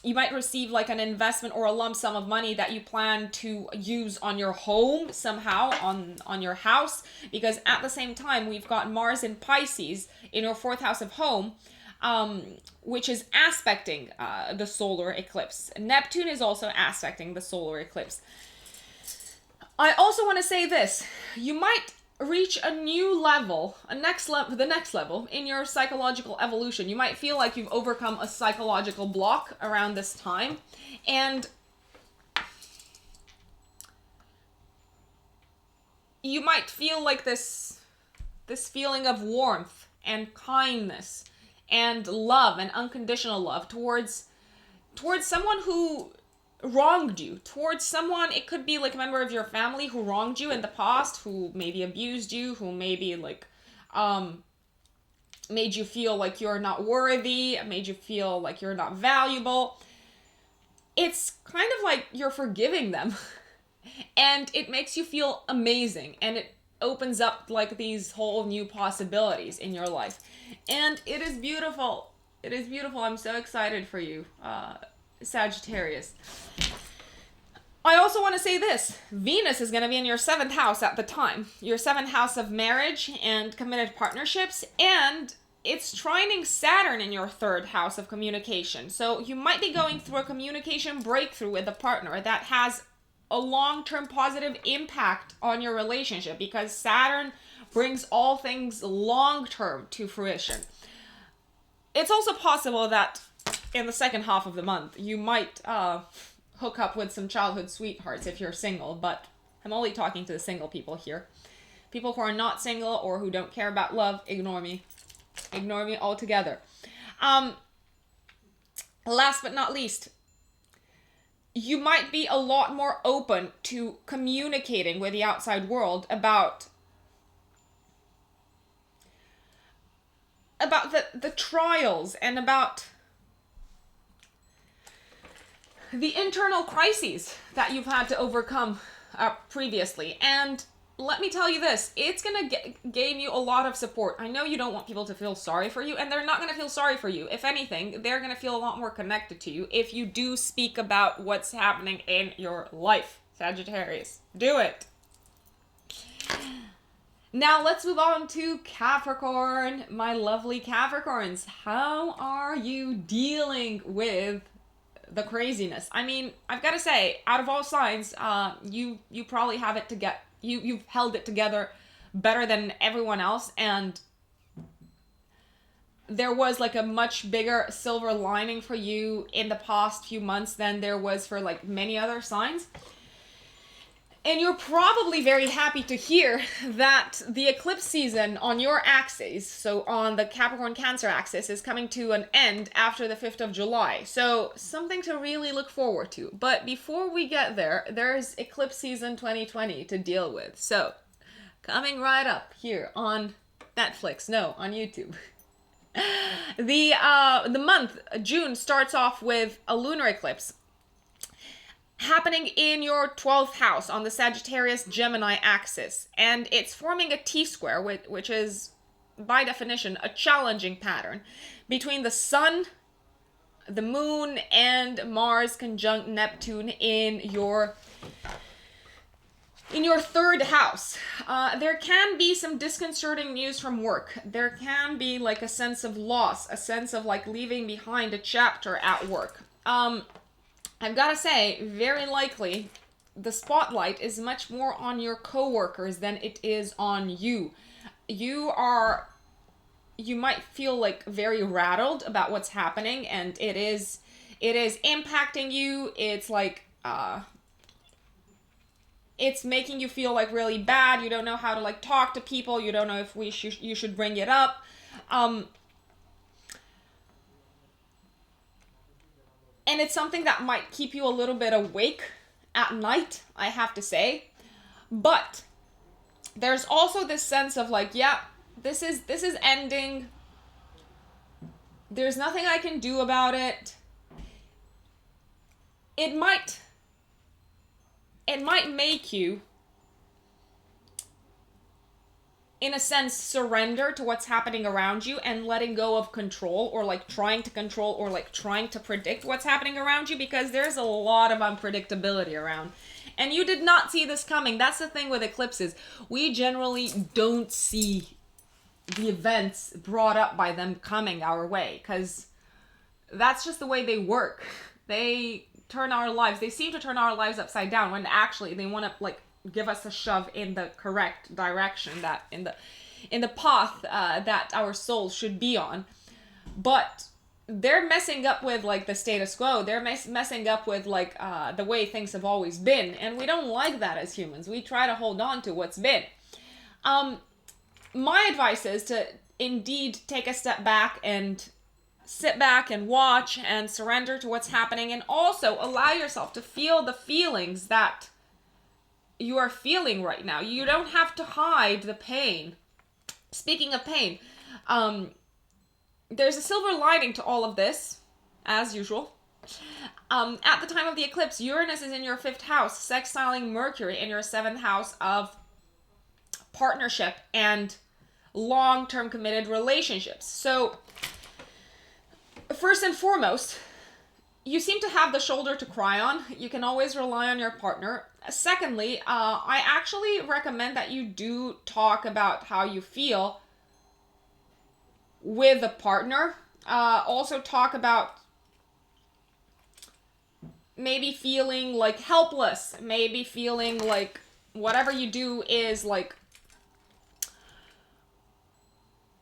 You might receive like an investment or a lump sum of money that you plan to use on your home somehow, on your house, because at the same time we've got Mars in Pisces in your 4th house of home, which is aspecting the solar eclipse. Neptune is also aspecting the solar eclipse. I also want to say this: you might reach a new level, the next level in your psychological evolution. You might feel like you've overcome a psychological block around this time, and you might feel like this feeling of warmth and kindness and love and unconditional love towards someone who wronged you, towards someone. It could be like a member of your family who wronged you in the past, who maybe abused you, who maybe like made you feel like you're not worthy, made you feel like you're not valuable. It's kind of like you're forgiving them and it makes you feel amazing, and it opens up like these whole new possibilities in your life, and it is beautiful. It is beautiful. I'm so excited for you, Sagittarius. I also want to say this: Venus is going to be in your 7th house at the time, your 7th house of marriage and committed partnerships, and it's trining Saturn in your 3rd house of communication. So you might be going through a communication breakthrough with a partner that has a long-term positive impact on your relationship, because Saturn brings all things long-term to fruition. It's also possible that in the second half of the month, you might hook up with some childhood sweethearts if you're single, but I'm only talking to the single people here. People who are not single or who don't care about love, ignore me. Ignore me altogether. Last but not least, you might be a lot more open to communicating with the outside world about the trials and about the internal crises that you've had to overcome previously. And let me tell you this, it's going to gain you a lot of support. I know you don't want people to feel sorry for you, and they're not going to feel sorry for you. If anything, they're going to feel a lot more connected to you if you do speak about what's happening in your life. Sagittarius, do it. Now let's move on to Capricorn. My lovely Capricorns, how are you dealing with the craziness? I mean, I've got to say, out of all signs, you probably have it to get. You've held it together better than everyone else, and there was like a much bigger silver lining for you in the past few months than there was for like many other signs. And you're probably very happy to hear that the eclipse season on your axis, so on the Capricorn Cancer axis, is coming to an end after the 5th of July. So something to really look forward to. But before we get there, there's eclipse season 2020 to deal with. So coming right up here on Netflix, no, on YouTube. The month, June, starts off with a lunar eclipse happening in your 12th house on the Sagittarius Gemini axis, and it's forming a T-square, which is by definition a challenging pattern between the Sun, the Moon, and Mars conjunct Neptune in your 3rd house. There can be some disconcerting news from work. There can be like a sense of loss, a sense of like leaving behind a chapter at work. I've got to say, very likely, the spotlight is much more on your coworkers than it is on you. You might feel like very rattled about what's happening, and it is impacting you. It's like, it's making you feel like really bad. You don't know how to like talk to people. You don't know if you should bring it up. And it's something that might keep you a little bit awake at night, I have to say. But there's also this sense of like, yeah, this is ending. There's nothing I can do about it. It might make you, in a sense, surrender to what's happening around you and letting go of control, or like trying to control, or like trying to predict what's happening around you, because there's a lot of unpredictability around. And you did not see this coming. That's the thing with eclipses. We generally don't see the events brought up by them coming our way, because that's just the way they work. They seem to turn our lives upside down, when actually they want to like give us a shove in the correct direction, that in the path that our souls should be on. But they're messing up with like the status quo. They're messing up with like the way things have always been, and we don't like that as humans. We try to hold on to what's been. My advice is to indeed take a step back and sit back and watch and surrender to what's happening, and also allow yourself to feel the feelings that you are feeling right now. You don't have to hide the pain. Speaking of pain, there's a silver lining to all of this, as usual. At the time of the eclipse, Uranus is in your 5th house, sextiling Mercury in your 7th house of partnership and long-term committed relationships. So, first and foremost, you seem to have the shoulder to cry on. You can always rely on your partner. Secondly, I actually recommend that you do talk about how you feel with a partner. Also talk about maybe feeling like helpless, maybe feeling like whatever you do is like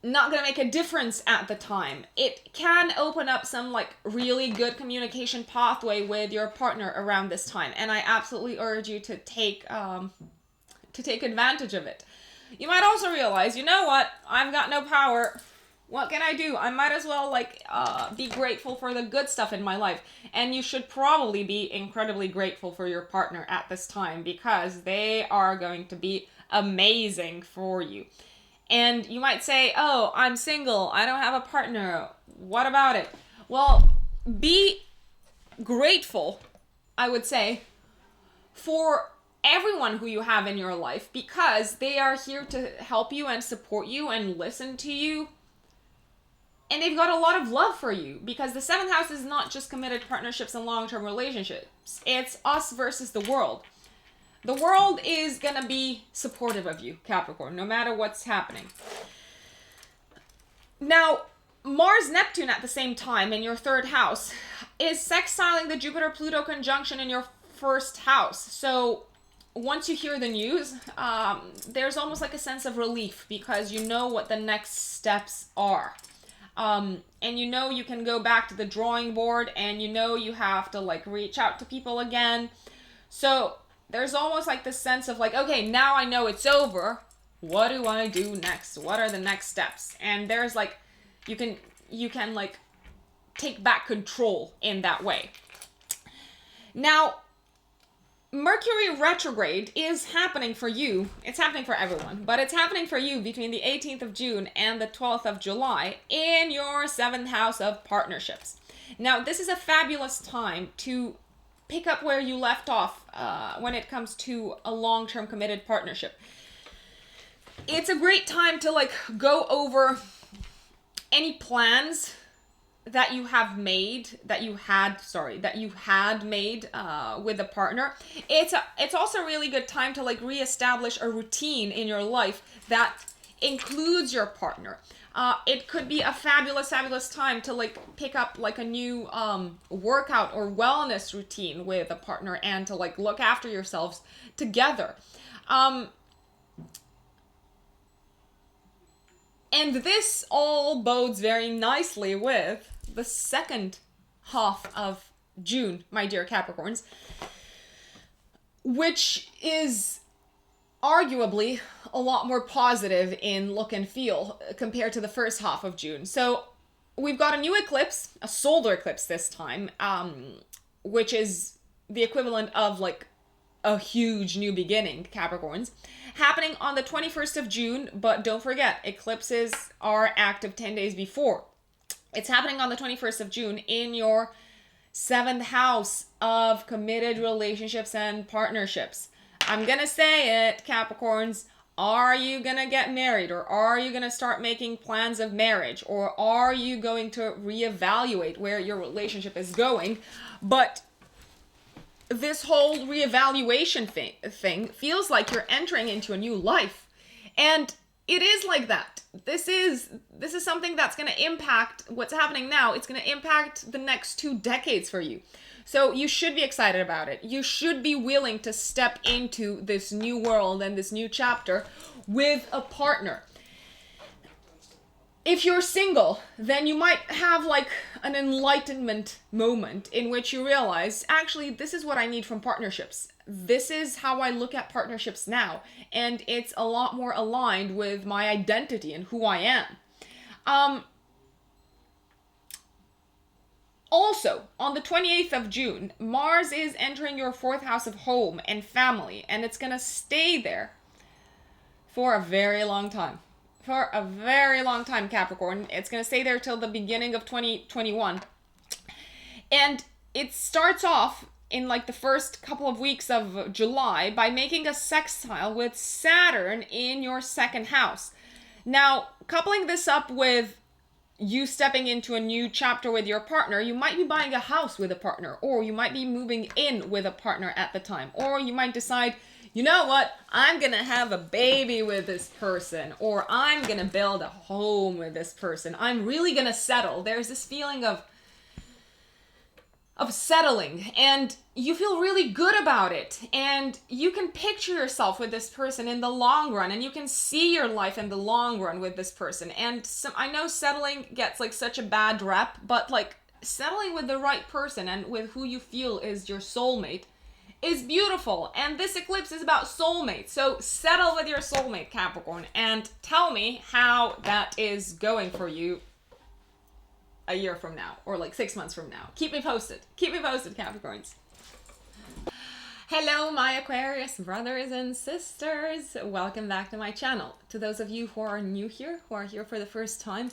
not gonna make a difference at the time. It can open up some like really good communication pathway with your partner around this time, and I absolutely urge you to take advantage of it. You might also realize, you know what, I've got no power. What can I do? I might as well be grateful for the good stuff in my life. And you should probably be incredibly grateful for your partner at this time, because they are going to be amazing for you. And you might say, oh, I'm single, I don't have a partner, what about it? Well, be grateful, I would say, for everyone who you have in your life, because they are here to help you and support you and listen to you. And they've got a lot of love for you, because the 7th house is not just committed partnerships and long-term relationships. It's us versus the world. The world is going to be supportive of you, Capricorn, no matter what's happening. Now, Mars-Neptune at the same time in your 3rd house is sextiling the Jupiter-Pluto conjunction in your 1st house. So once you hear the news, there's almost like a sense of relief, because you know what the next steps are. And you know you can go back to the drawing board, and you know you have to like reach out to people again. So there's almost like this sense of like, okay, now I know it's over. What do I do next? What are the next steps? And there's like, you can like take back control in that way. Now, Mercury retrograde is happening for you. It's happening for everyone, but it's happening for you between the 18th of June and the 12th of July in your 7th house of partnerships. Now, this is a fabulous time to pick up where you left off when it comes to a long-term committed partnership. It's a great time to like go over any plans that you have made, that you had made with a partner. It's also a really good time to like reestablish a routine in your life that includes your partner. It could be a fabulous time to like pick up like a new workout or wellness routine with a partner, and to like look after yourselves together. And this all bodes very nicely with the 2nd half of June, my dear Capricorns, which is arguably a lot more positive in look and feel compared to the 1st half of June. So we've got a new eclipse, a solar eclipse this time, which is the equivalent of like a huge new beginning, Capricorns, happening on the 21st of June. But don't forget, eclipses are active 10 days before. It's happening on the 21st of June in your 7th house of committed relationships and partnerships. I'm gonna say it, Capricorns. Are you gonna get married, or are you gonna start making plans of marriage, or are you going to reevaluate where your relationship is going? But this whole reevaluation thing feels like you're entering into a new life, and it is like that. This is something that's going to impact what's happening now. It's going to impact the next 2 decades for you. So you should be excited about it. You should be willing to step into this new world and this new chapter with a partner. If you're single, then you might have like an enlightenment moment in which you realize, actually, this is what I need from partnerships. This is how I look at partnerships now, and it's a lot more aligned with my identity and who I am. Also, on the 28th of June, Mars is entering your 4th house of home and family, and it's going to stay there for a very long time. For a very long time, Capricorn. It's going to stay there till the beginning of 2021. And it starts off in like the first couple of weeks of July by making a sextile with Saturn in your 2nd house. Now, coupling this up with you stepping into a new chapter with your partner, you might be buying a house with a partner, or you might be moving in with a partner at the time, or you might decide, you know what, I'm gonna have a baby with this person, or I'm gonna build a home with this person. I'm really gonna settle. There's this feeling of settling, and you feel really good about it, and you can picture yourself with this person in the long run, and you can see your life in the long run with this person. And I know settling gets like such a bad rep, but like settling with the right person and with who you feel is your soulmate is beautiful. And this eclipse is about soulmates. So settle with your soulmate, Capricorn, and tell me how that is going for you a year from now, or like 6 months from now. Keep me posted. Keep me posted, Capricorns. Hello, my Aquarius brothers and sisters. Welcome back to my channel. To those of you who are new here, who are here for the first time,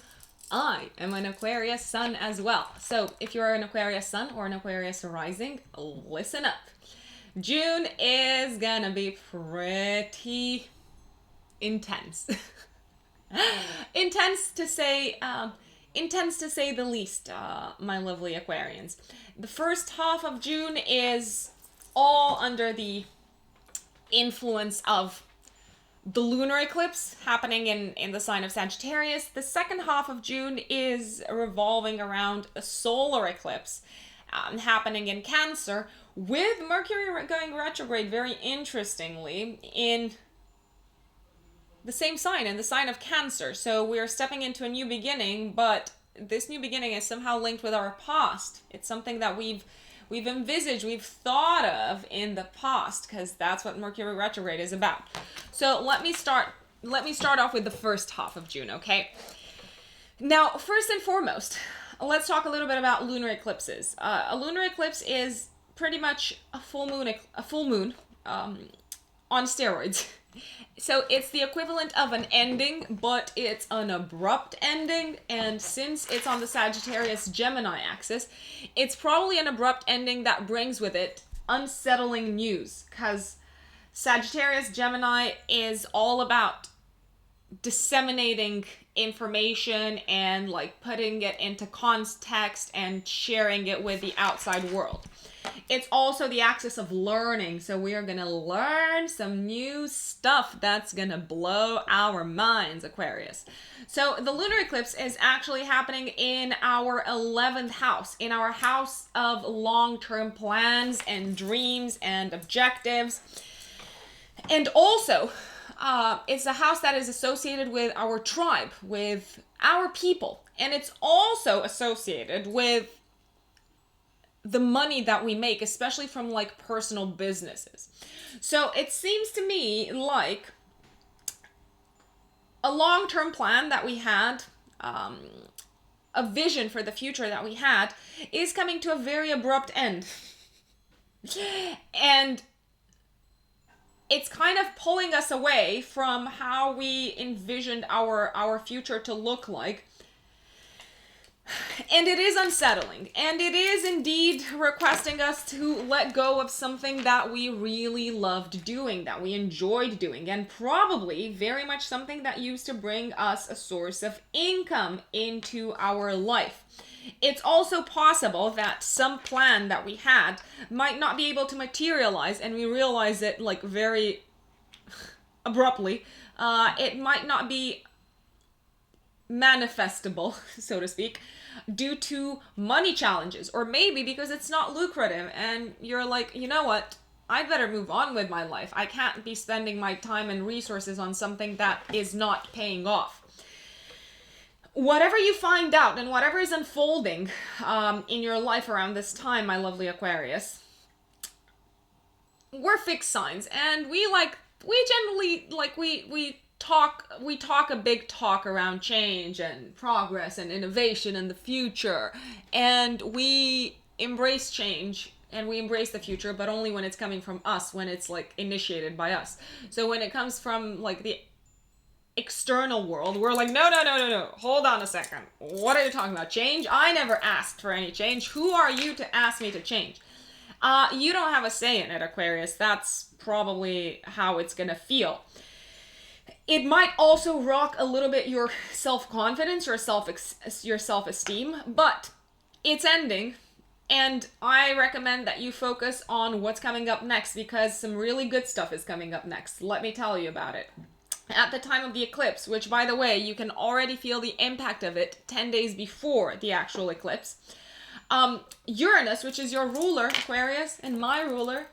I am an Aquarius sun as well. So if you're an Aquarius sun or an Aquarius rising, listen up. June is gonna be pretty intense. Intense to say the least, my lovely Aquarians. The first half of June is all under the influence of the lunar eclipse happening in the sign of Sagittarius. The second half of June is revolving around a solar eclipse happening in Cancer, with Mercury going retrograde, very interestingly, in the same sign, in the sign of Cancer. So we're stepping into a new beginning, but this new beginning is somehow linked with our past. It's something that we've envisaged, we've thought of in the past, because that's what Mercury retrograde is about. So let me start off with the first half of June, okay? Now, first and foremost, let's talk a little bit about lunar eclipses. A lunar eclipse is pretty much a full moon on steroids. So it's the equivalent of an ending, but it's an abrupt ending. And since it's on the Sagittarius Gemini axis, it's probably an abrupt ending that brings with it unsettling news, because Sagittarius Gemini is all about disseminating information and like putting it into context and sharing it with the outside world. It's also the axis of learning, so we are going to learn some new stuff that's going to blow our minds, Aquarius. So the lunar eclipse is actually happening in our 11th house, in our house of long-term plans and dreams and objectives. And also, it's a house that is associated with our tribe, with our people. And it's also associated with the money that we make, especially from like personal businesses. So it seems to me like a long-term plan that we had, a vision for the future that we had, is coming to a very abrupt end. And it's kind of pulling us away from how we envisioned our future to look like. And it is unsettling, and it is indeed requesting us to let go of something that we really loved doing, that we enjoyed doing, and probably very much something that used to bring us a source of income into our life. It's also possible that some plan that we had might not be able to materialize, and we realize it like very abruptly. It might not be manifestable, so to speak, due to money challenges, or maybe because it's not lucrative and you're like, you know what, I better move on with my life. I can't be spending my time and resources on something that is not paying off. Whatever you find out and whatever is unfolding in your life around this time, my lovely Aquarius, we're fixed signs, and we generally talk a big talk around change and progress and innovation and the future, and we embrace change and we embrace the future, but only when it's coming from us, when it's like initiated by us. So when it comes from like the external world, we're like, no, hold on a second, what are you talking about? Change? I never asked for any change. Who are you to ask me to change? You don't have a say in it, Aquarius. That's probably how it's gonna feel. It might also rock a little bit your self-confidence, your self-esteem, but it's ending, and I recommend that you focus on what's coming up next, because some really good stuff is coming up next. Let me tell you about it. At the time of the eclipse, which, by the way, you can already feel the impact of it 10 days before the actual eclipse, Uranus, which is your ruler, Aquarius, and my ruler,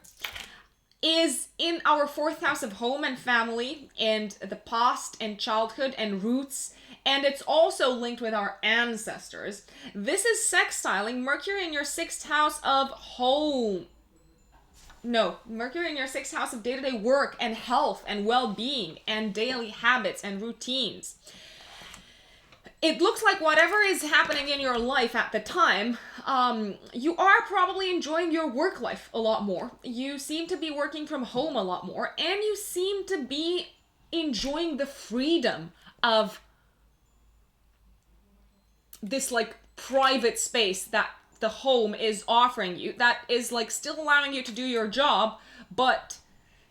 is in our 4th house of home and family and the past and childhood and roots. And it's also linked with our ancestors. This is sextiling Mercury in your 6th house of home. No, Mercury in your 6th house of day-to-day work and health and well-being and daily habits and routines. It looks like whatever is happening in your life at the time, you are probably enjoying your work life a lot more. You seem to be working from home a lot more, and you seem to be enjoying the freedom of this like private space that the home is offering you, that is like still allowing you to do your job, but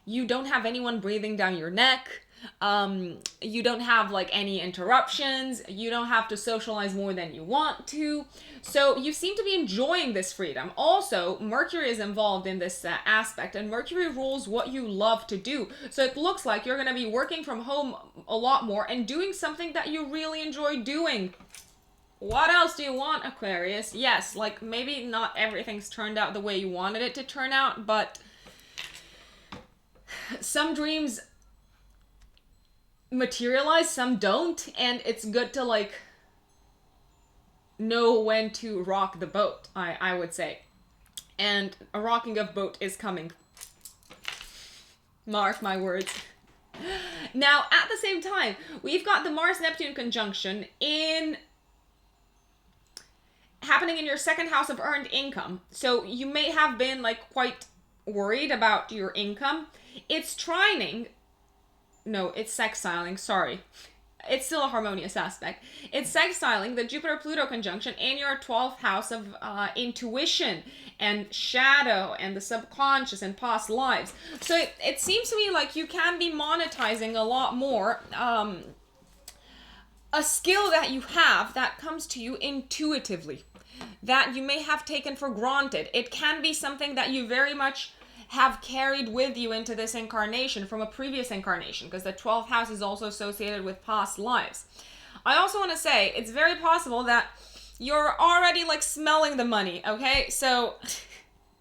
you don't have anyone breathing down your neck. You don't have like any interruptions. You don't have to socialize more than you want to. So you seem to be enjoying this freedom. Also, Mercury is involved in this aspect, and Mercury rules what you love to do. So it looks like you're going to be working from home a lot more and doing something that you really enjoy doing. What else do you want, Aquarius? Yes, like maybe not everything's turned out the way you wanted it to turn out, but some dreams materialize, some don't, and it's good to like know when to rock the boat, I would say. And a rocking of boat is coming. Mark my words. Now, at the same time, we've got the Mars-Neptune conjunction happening in your 2nd house of earned income. So you may have been like quite worried about your income. It's sextiling, sorry. It's still a harmonious aspect. It's sextiling the Jupiter-Pluto conjunction in your 12th house of intuition and shadow and the subconscious and past lives. So it seems to me like you can be monetizing a lot more a skill that you have that comes to you intuitively, that you may have taken for granted. It can be something that you very much have carried with you into this incarnation from a previous incarnation, because the 12th house is also associated with past lives. I also want to say it's very possible that you're already like smelling the money, okay? So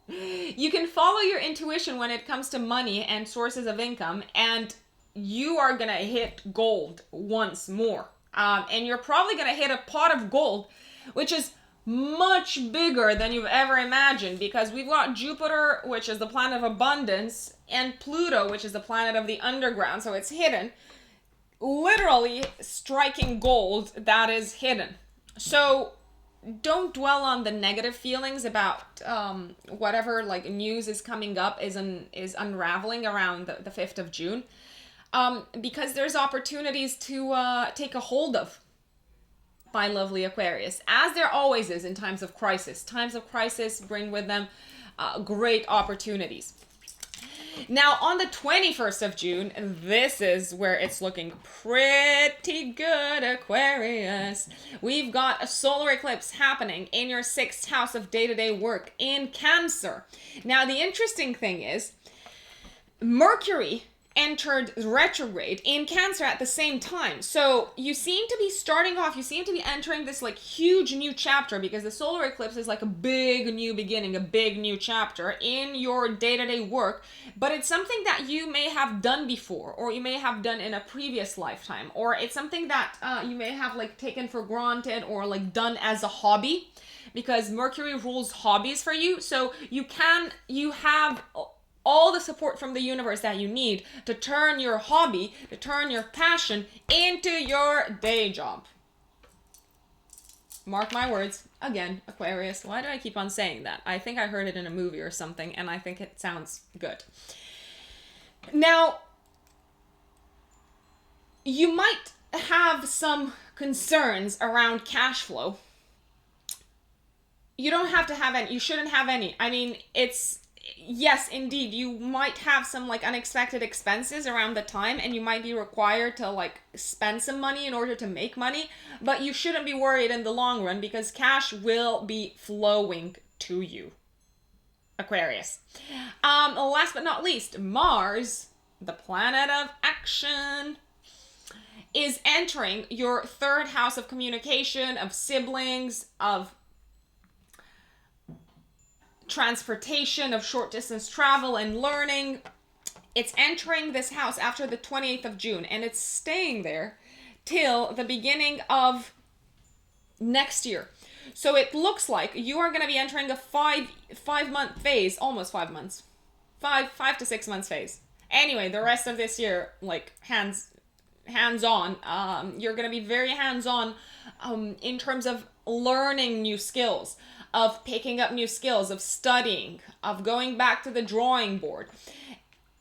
you can follow your intuition when it comes to money and sources of income, and you are gonna hit gold once more. And you're probably gonna hit a pot of gold, which is much bigger than you've ever imagined, because we've got Jupiter, which is the planet of abundance, and Pluto, which is the planet of the underground, so it's hidden, literally striking gold that is hidden. So don't dwell on the negative feelings about whatever like news is coming up is unraveling around the 5th of June, because there's opportunities to take a hold of, my lovely Aquarius, as there always is in times of crisis. Times of crisis bring with them great opportunities. Now, on the 21st of June, this is where it's looking pretty good, Aquarius. We've got a solar eclipse happening in your 6th house of day-to-day work in Cancer. Now, the interesting thing is, Mercury entered retrograde in Cancer at the same time. So you seem to be starting off, you seem to be entering this like huge new chapter, because the solar eclipse is like a big new beginning, a big new chapter in your day-to-day work, but it's something that you may have done before, or you may have done in a previous lifetime, or it's something that you may have like taken for granted or like done as a hobby, because Mercury rules hobbies for you. So you have all the support from the universe that you need to turn your hobby, to turn your passion into your day job. Mark my words. Again, Aquarius. Why do I keep on saying that? I think I heard it in a movie or something, and I think it sounds good. Now, you might have some concerns around cash flow. You don't have to have any. You shouldn't have any. I mean, yes, indeed, you might have some like unexpected expenses around the time, and you might be required to like spend some money in order to make money, but you shouldn't be worried in the long run, because cash will be flowing to you, Aquarius. Last but not least, Mars, the planet of action, is entering your 3rd house of communication, of siblings, of transportation, of short distance travel and learning. It's entering this house after the 28th of June, and it's staying there till the beginning of next year. So it looks like you are going to be entering a five month phase, almost 5 months, five to 6 months phase. Anyway, the rest of this year, like hands on. You're going to be very hands on in terms of learning new skills, of picking up new skills, of studying, of going back to the drawing board.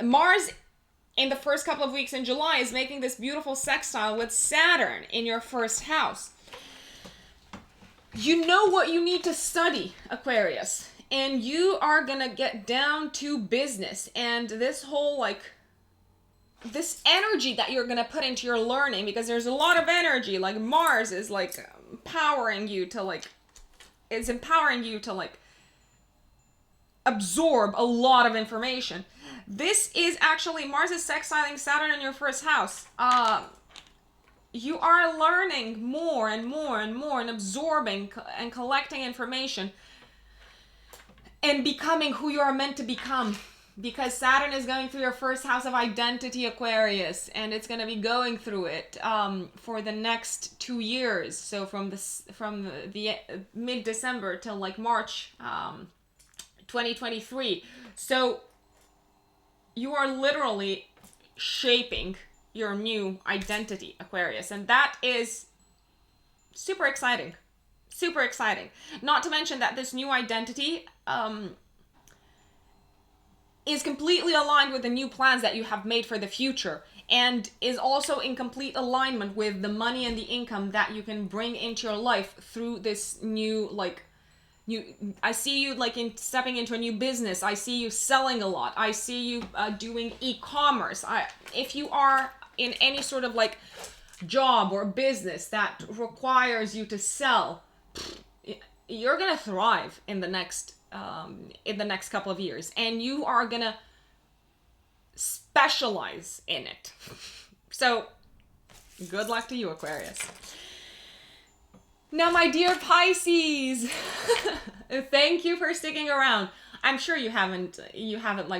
Mars in the first couple of weeks in July is making this beautiful sextile with Saturn in your first house. You know what you need to study, Aquarius, and you are gonna get down to business, and this whole this energy that you're gonna put into your learning, because there's a lot of energy, like Mars is empowering you to absorb a lot of information. This is actually, Mars is sextiling Saturn in your first house. You are learning more and more and more and absorbing and collecting information and becoming who you are meant to become. Because Saturn is going through your first house of identity, Aquarius, and it's going to be going through it for the next 2 years. So from the mid-December till March 2023. So you are literally shaping your new identity, Aquarius, and that is super exciting. Super exciting. Not to mention that this new identity is completely aligned with the new plans that you have made for the future, and is also in complete alignment with the money and the income that you can bring into your life through this new I see you stepping into a new business. I see you selling a lot. I see you doing e-commerce. If you are in any sort of job or business that requires you to sell, you're gonna thrive in the next couple of years, and you are gonna specialize in it. So good luck to you, Aquarius. Now, my dear Pisces, thank you for sticking around. I'm sure you haven't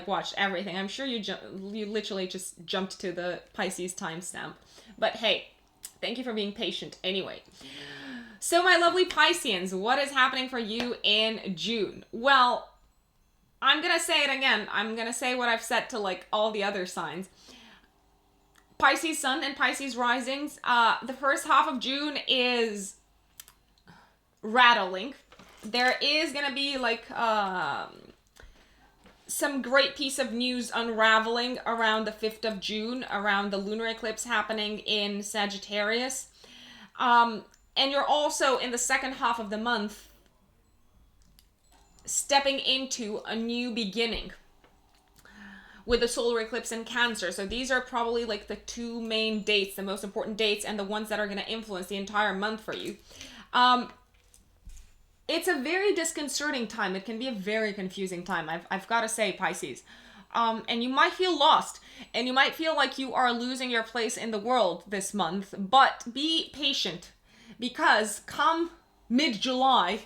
watched everything. I'm sure you literally just jumped to the Pisces timestamp. But hey, thank you for being patient anyway. So my lovely Pisceans, what is happening for you in June? Well, I'm going to say it again. I'm going to say what I've said to all the other signs. Pisces Sun and Pisces Risings, the first half of June is rattling. There is going to be some great piece of news unraveling around the 5th of June, around the lunar eclipse happening in Sagittarius. And you're also, in the second half of the month, stepping into a new beginning with the solar eclipse in Cancer. So these are probably the two main dates, the most important dates, and the ones that are going to influence the entire month for you. It's a very disconcerting time. It can be a very confusing time, I've got to say, Pisces. And you might feel lost, and you might feel like you are losing your place in the world this month, but be patient, because come mid-July,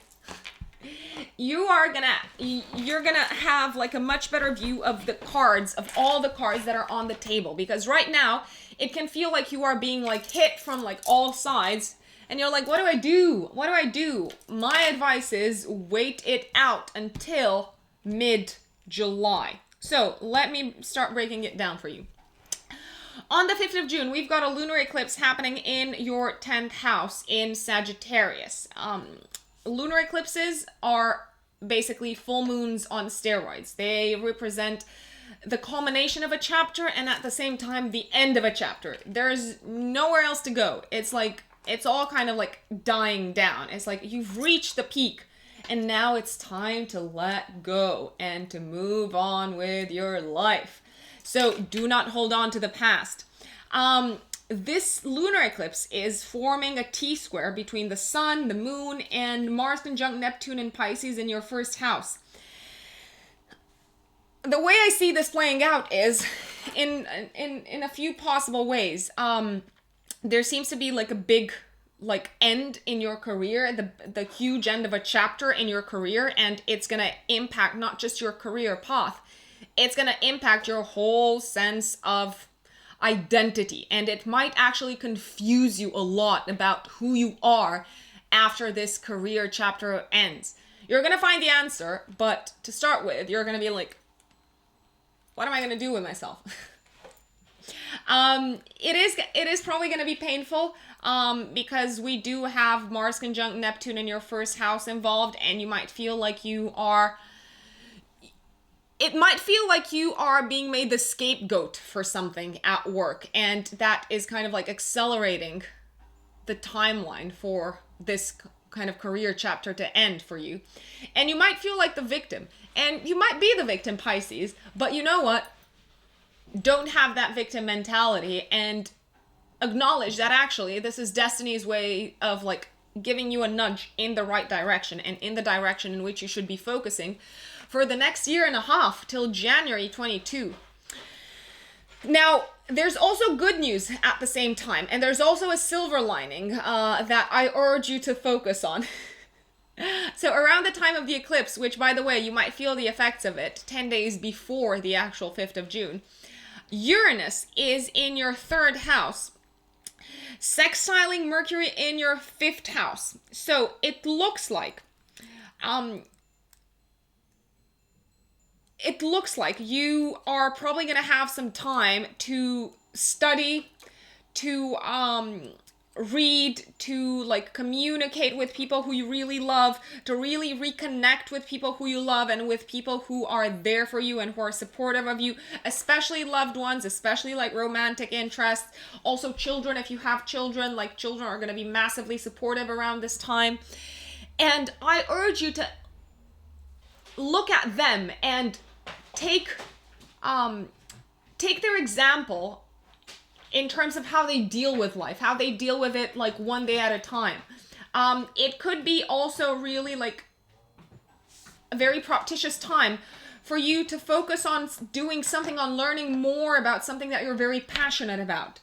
you're gonna have a much better view of the cards, of all the cards that are on the table, because right now it can feel like you are being hit from all sides, and you're what do I do? What do I do? My advice is wait it out until mid-July. So let me start breaking it down for you. On the 5th of June, we've got a lunar eclipse happening in your 10th house in Sagittarius. Lunar eclipses are basically full moons on steroids. They represent the culmination of a chapter and at the same time the end of a chapter. There's nowhere else to go. It's all kind of dying down. It's you've reached the peak, and now it's time to let go and to move on with your life. So do not hold on to the past. This lunar eclipse is forming a T-square between the Sun, the Moon, and Mars conjunct Neptune in Pisces in your first house. The way I see this playing out is in a few possible ways. There seems to be a big like end in your career, the huge end of a chapter in your career, and it's going to impact not just your career path, it's going to impact your whole sense of identity, and it might actually confuse you a lot about who you are after this career chapter ends. You're going to find the answer, but to start with, you're going to be like, what am I going to do with myself? It is probably going to be painful because we do have Mars conjunct Neptune in your first house involved, and you might feel like it might feel like you are being made the scapegoat for something at work, and that is kind of like accelerating the timeline for this kind of career chapter to end for you. And you might feel like the victim, and you might be the victim, Pisces, but you know what? Don't have that victim mentality and acknowledge that actually this is destiny's way of like giving you a nudge in the right direction and in the direction in which you should be focusing for the next year and a half till January 22. Now, there's also good news at the same time, and there's also a silver lining that I urge you to focus on. So around the time of the eclipse, which by the way, you might feel the effects of it 10 days before the actual 5th of June, Uranus is in your 3rd house, sextiling Mercury in your 5th house. So it looks like you are probably going to have some time to study, to read, to like communicate with people who you really love, to really reconnect with people who you love and with people who are there for you and who are supportive of you, especially loved ones, especially like romantic interests. Also children, if you have children, like children are going to be massively supportive around this time. And I urge you to look at them and take their example in terms of how they deal with life, how they deal with it like one day at a time. It could be also really like a very propitious time for you to focus on doing something, on learning more about something that you're very passionate about.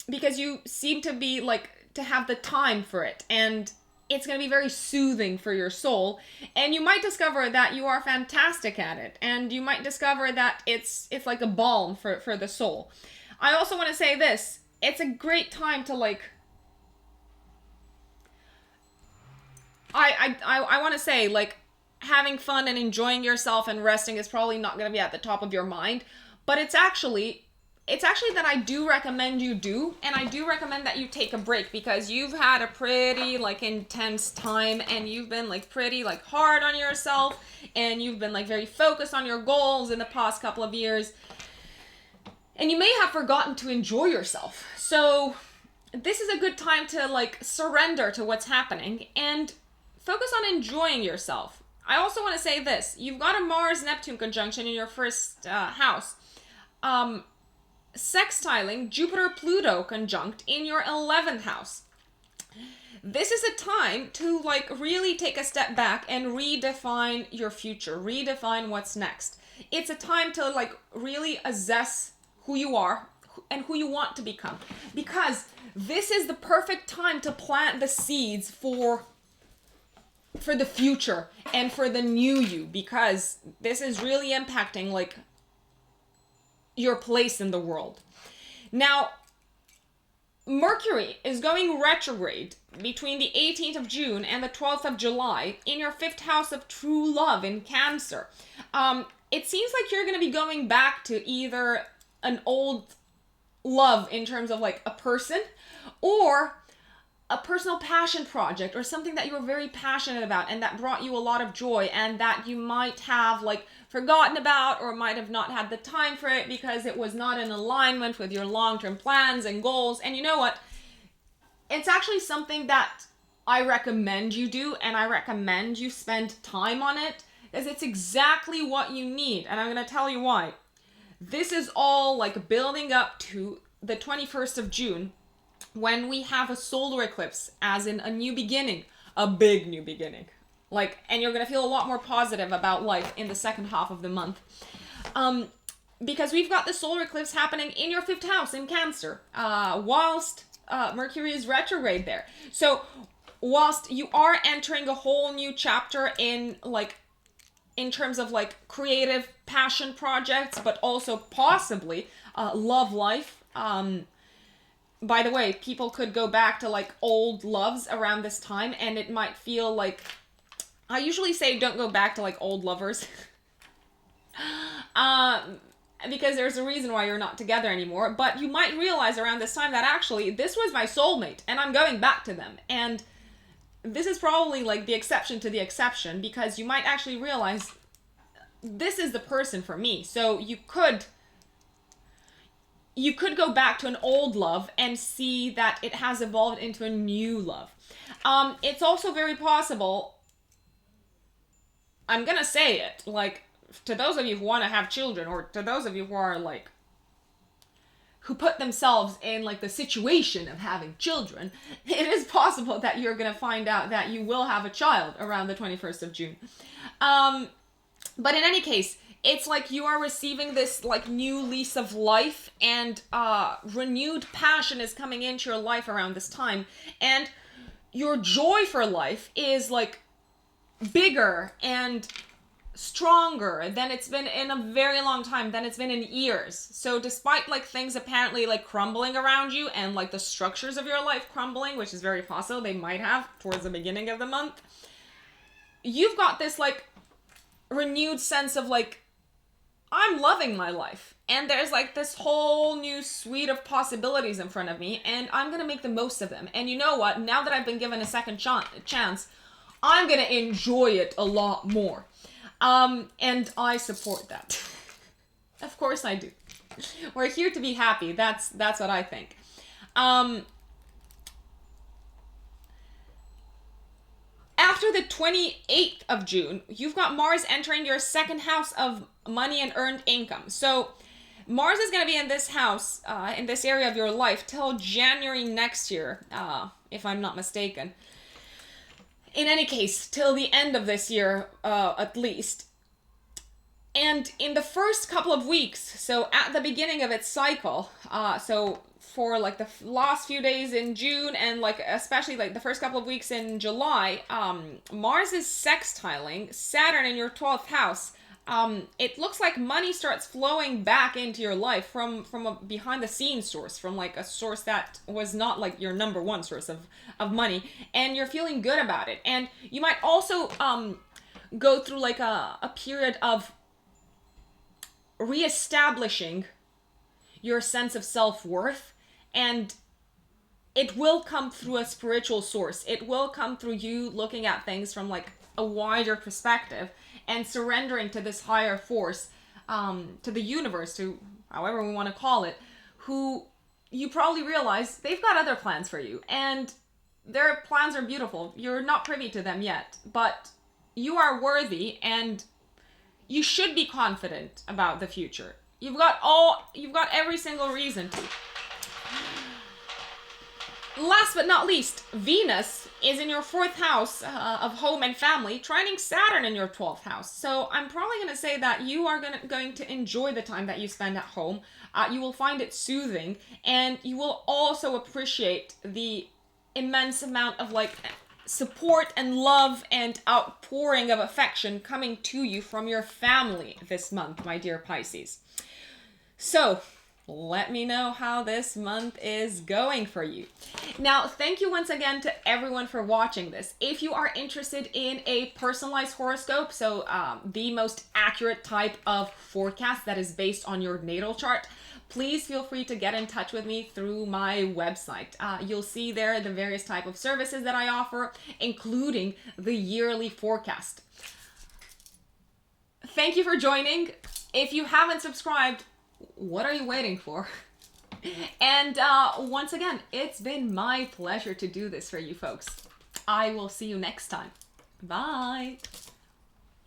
Because you seem to be like, to have the time for it, and it's going to be very soothing for your soul, and you might discover that you are fantastic at it, and you might discover that it's like a balm for the soul. I also want to say this, it's a great time to like, I want to say like having fun and enjoying yourself and resting is probably not going to be at the top of your mind, but it's actually that I do recommend you do, and I do recommend that you take a break, because you've had a pretty like intense time, and you've been like pretty like hard on yourself, and you've been like very focused on your goals in the past couple of years, and you may have forgotten to enjoy yourself. So this is a good time to like surrender to what's happening and focus on enjoying yourself. I also want to say this, you've got a Mars-Neptune conjunction in your first house. Sextiling Jupiter-Pluto conjunct in your 11th house. This is a time to like really take a step back and redefine your future, redefine what's next. It's a time to like really assess who you are and who you want to become, because this is the perfect time to plant the seeds for the future and for the new you, because this is really impacting like your place in the world. Now, Mercury is going retrograde between the 18th of June and the 12th of July in your 5th house of true love in Cancer. It seems like you're going to be going back to either an old love in terms of like a person, or a personal passion project, or something that you were very passionate about and that brought you a lot of joy, and that you might have like forgotten about, or might have not had the time for it because it was not in alignment with your long-term plans and goals. And you know what? It's actually something that I recommend you do, and I recommend you spend time on it, because it's exactly what you need. And I'm going to tell you why. This is all like building up to the 21st of June, when we have a solar eclipse, as in a new beginning, a big new beginning. Like, and you're going to feel a lot more positive about life in the second half of the month. Because we've got the solar eclipse happening in your 5th house in Cancer, whilst Mercury is retrograde there. So whilst you are entering a whole new chapter in terms of like creative passion projects, but also possibly love life. By the way, people could go back to like old loves around this time, and it might feel like, I usually say don't go back to like old lovers. Because there's a reason why you're not together anymore, but you might realize around this time that actually this was my soulmate and I'm going back to them. And this is probably like the exception to the exception, because you might actually realize this is the person for me. So you could go back to an old love and see that it has evolved into a new love. It's also very possible, I'm gonna say it, like, to those of you who want to have children, or to those of you who are like, who put themselves in like the situation of having children, it is possible that you're gonna find out that you will have a child around the 21st of June. But in any case, it's like you are receiving this like new lease of life, and renewed passion is coming into your life around this time, and your joy for life is like bigger and stronger than it's been in a very long time, than it's been in years. So despite like things apparently like crumbling around you, and like the structures of your life crumbling, which is very possible they might have towards the beginning of the month, you've got this like renewed sense of like, I'm loving my life, and there's like this whole new suite of possibilities in front of me, and I'm gonna make the most of them. And you know what, now that I've been given a second chance, I'm gonna enjoy it a lot more. And I support that. Of course I do. We're here to be happy. That's what I think. After the 28th of June, you've got Mars entering your second house of money and earned income. So Mars is going to be in this house, in this area of your life, till January next year, if I'm not mistaken. In any case, till the end of this year, at least. And in the first couple of weeks, so at the beginning of its cycle, so for like the last few days in June, and like especially like the first couple of weeks in July, Mars is sextiling Saturn in your 12th house. It looks like money starts flowing back into your life from a behind the scenes source, from like a source that was not like your number one source of money, and you're feeling good about it. And you might also go through like a period of reestablishing your sense of self-worth, and it will come through a spiritual source. It will come through you looking at things from like a wider perspective and surrendering to this higher force, to the universe, to however we want to call it, who you probably realize they've got other plans for you, and their plans are beautiful. You're not privy to them yet, but you are worthy, and you should be confident about the future. You've got every single reason to. Last but not least, Venus is in your 4th house of home and family, trining Saturn in your 12th house. So I'm probably going to say that you are going to enjoy the time that you spend at home. You will find it soothing, and you will also appreciate the immense amount of like support and love and outpouring of affection coming to you from your family this month, my dear Pisces. So let me know how this month is going for you. Now, thank you once again to everyone for watching this. If you are interested in a personalized horoscope, so the most accurate type of forecast that is based on your natal chart, please feel free to get in touch with me through my website. You'll see there the various type of services that I offer, including the yearly forecast. Thank you for joining. If you haven't subscribed, what are you waiting for? And once again, it's been my pleasure to do this for you folks. I will see you next time. Bye.